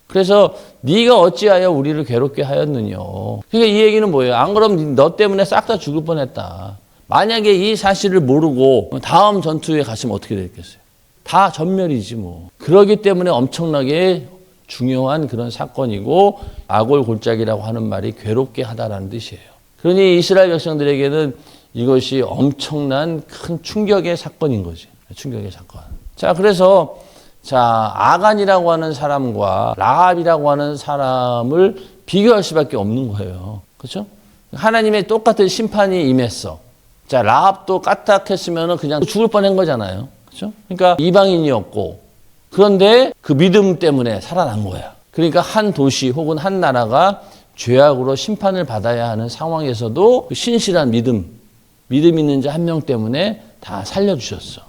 그래서 네가 어찌하여 우리를 괴롭게 하였느냐. 그러니까 이 얘기는 뭐예요? 안 그러면 너 때문에 싹 다 죽을 뻔했다. 만약에 이 사실을 모르고 다음 전투에 갔으면 어떻게 됐겠어요? 다 전멸이지 뭐. 그러기 때문에 엄청나게 중요한 그런 사건이고 아골 골짜기라고 하는 말이 괴롭게 하다라는 뜻이에요. 그러니 이스라엘 백성들에게는 이것이 엄청난 큰 충격의 사건인 거지. 충격의 사건. 자, 그래서 아간이라고 하는 사람과 라합이라고 하는 사람을 비교할 수밖에 없는 거예요. 그렇죠? 하나님의 똑같은 심판이 임했어. 자, 라합도 까딱했으면 그냥 죽을 뻔한 거잖아요. 그렇죠? 그러니까 이방인이었고 그런데 그 믿음 때문에 살아난 거야. 그러니까 한 도시 혹은 한 나라가 죄악으로 심판을 받아야 하는 상황에서도 그 신실한 믿음 있는 자 한 명 때문에 다 살려주셨어.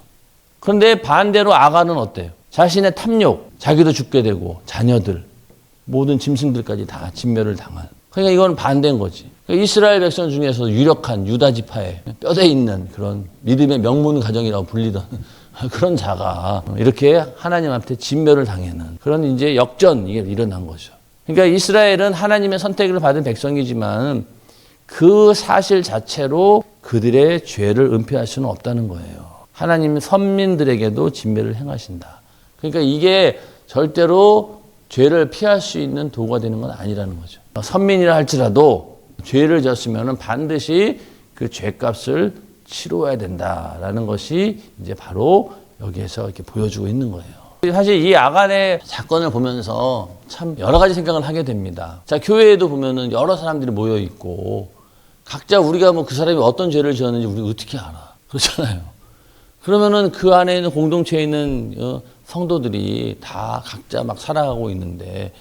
그런데 반대로 아간은 어때요? 자신의 탐욕, 자기도 죽게 되고 자녀들, 모든 짐승들까지 다 진멸을 당한. 그러니까 이건 반대인 거지. 그러니까 이스라엘 백성 중에서 유력한 유다 지파에 뼈대 있는 그런 믿음의 명문 가정이라고 불리던 그런 자가 이렇게 하나님한테 진멸을 당하는 그런 이제 역전이 일어난 거죠. 그러니까 이스라엘은 하나님의 선택을 받은 백성이지만 그 사실 자체로 그들의 죄를 은폐할 수는 없다는 거예요. 하나님 선민들에게도 진멸을 행하신다. 그러니까 이게 절대로 죄를 피할 수 있는 도구가 되는 건 아니라는 거죠. 선민이라 할지라도 죄를 졌으면 반드시 그 죄값을 치러야 된다라는 것이 이제 바로 여기에서 이렇게 보여주고 있는 거예요. 사실 이 아간의 사건을 보면서 참 여러 가지 생각을 하게 됩니다. 자, 교회에도 보면은 여러 사람들이 모여 있고 각자 우리가 뭐 그 사람이 어떤 죄를 지었는지 우리가 어떻게 알아? 그렇잖아요. 그러면은 그 안에 있는 공동체에 있는 성도들이 다 각자 막 살아가고 있는데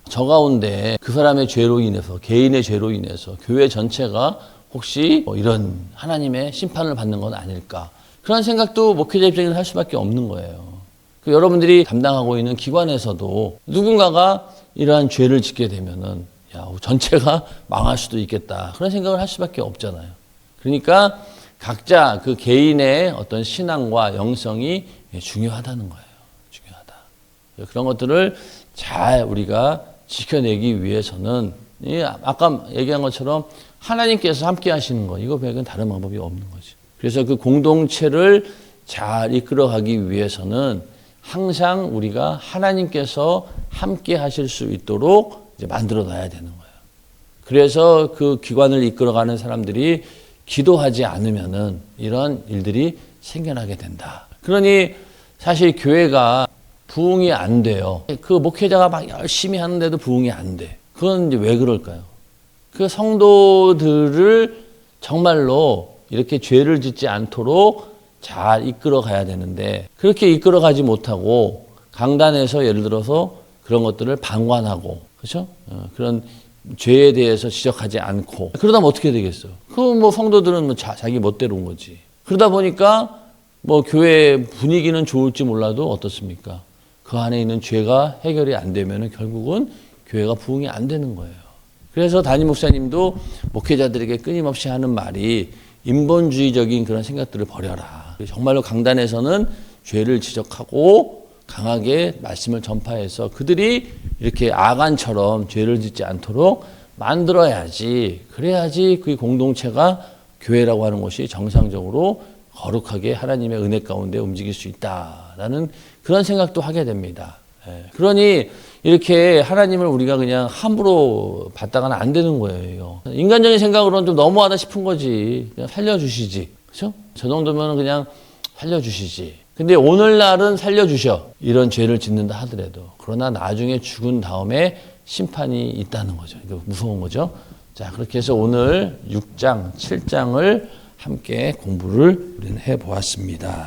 저 가운데 그 사람의 죄로 인해서 개인의 죄로 인해서 교회 전체가 혹시 이런 하나님의 심판을 받는 건 아닐까 그런 생각도 목회자 입장에서 할 수밖에 없는 거예요. 여러분들이 담당하고 있는 기관에서도 누군가가 이러한 죄를 짓게 되면은 전체가 망할 수도 있겠다 그런 생각을 할 수밖에 없잖아요. 그러니까 각자 그 개인의 어떤 신앙과 영성이 중요하다는 거예요. 중요하다. 그런 것들을 잘 우리가 지켜내기 위해서는 아까 얘기한 것처럼 하나님께서 함께 하시는 거, 이거 외에는 다른 방법이 없는 거죠. 그래서 그 공동체를 잘 이끌어가기 위해서는 항상 우리가 하나님께서 함께 하실 수 있도록 이제 만들어 놔야 되는 거예요. 그래서 그 기관을 이끌어가는 사람들이 기도하지 않으면은 이런 일들이 생겨나게 된다. 그러니 사실 교회가 부흥이 안 돼요. 그 목회자가 막 열심히 하는데도 부흥이 안 돼. 그건 이제 왜 그럴까요? 그 성도들을 정말로 이렇게 죄를 짓지 않도록 잘 이끌어 가야 되는데, 그렇게 이끌어 가지 못하고 강단에서 예를 들어서 그런 것들을 방관하고, 그렇죠? 그런 죄에 대해서 지적하지 않고, 그러다 면 어떻게 되겠어? 그 뭐 성도들은 뭐 자기 멋대로 온 거지. 그러다 보니까 뭐 교회 분위기는 좋을지 몰라도 어떻습니까? 그 안에 있는 죄가 해결이 안 되면은 결국은 교회가 부흥이 안 되는 거예요. 그래서 담임 목사님도 목회자들에게 끊임없이 하는 말이 인본주의적인 그런 생각들을 버려라. 정말로 강단에서는 죄를 지적하고 강하게 말씀을 전파해서 그들이 이렇게 아간처럼 죄를 짓지 않도록 만들어야지. 그래야지 그 공동체가 교회라고 하는 것이 정상적으로 거룩하게 하나님의 은혜 가운데 움직일 수 있다라는 그런 생각도 하게 됩니다. 그러니 이렇게 하나님을 우리가 그냥 함부로 받다가는 안 되는 거예요. 인간적인 생각으로는 좀 너무하다 싶은 거지. 그냥 살려주시지. 그렇죠? 저 정도면 그냥 살려주시지. 근데 오늘날은 살려주셔. 이런 죄를 짓는다 하더라도. 그러나 나중에 죽은 다음에 심판이 있다는 거죠. 이거 무서운 거죠. 자, 그렇게 해서 오늘 6장, 7장을 함께 공부를 우리는 해보았습니다.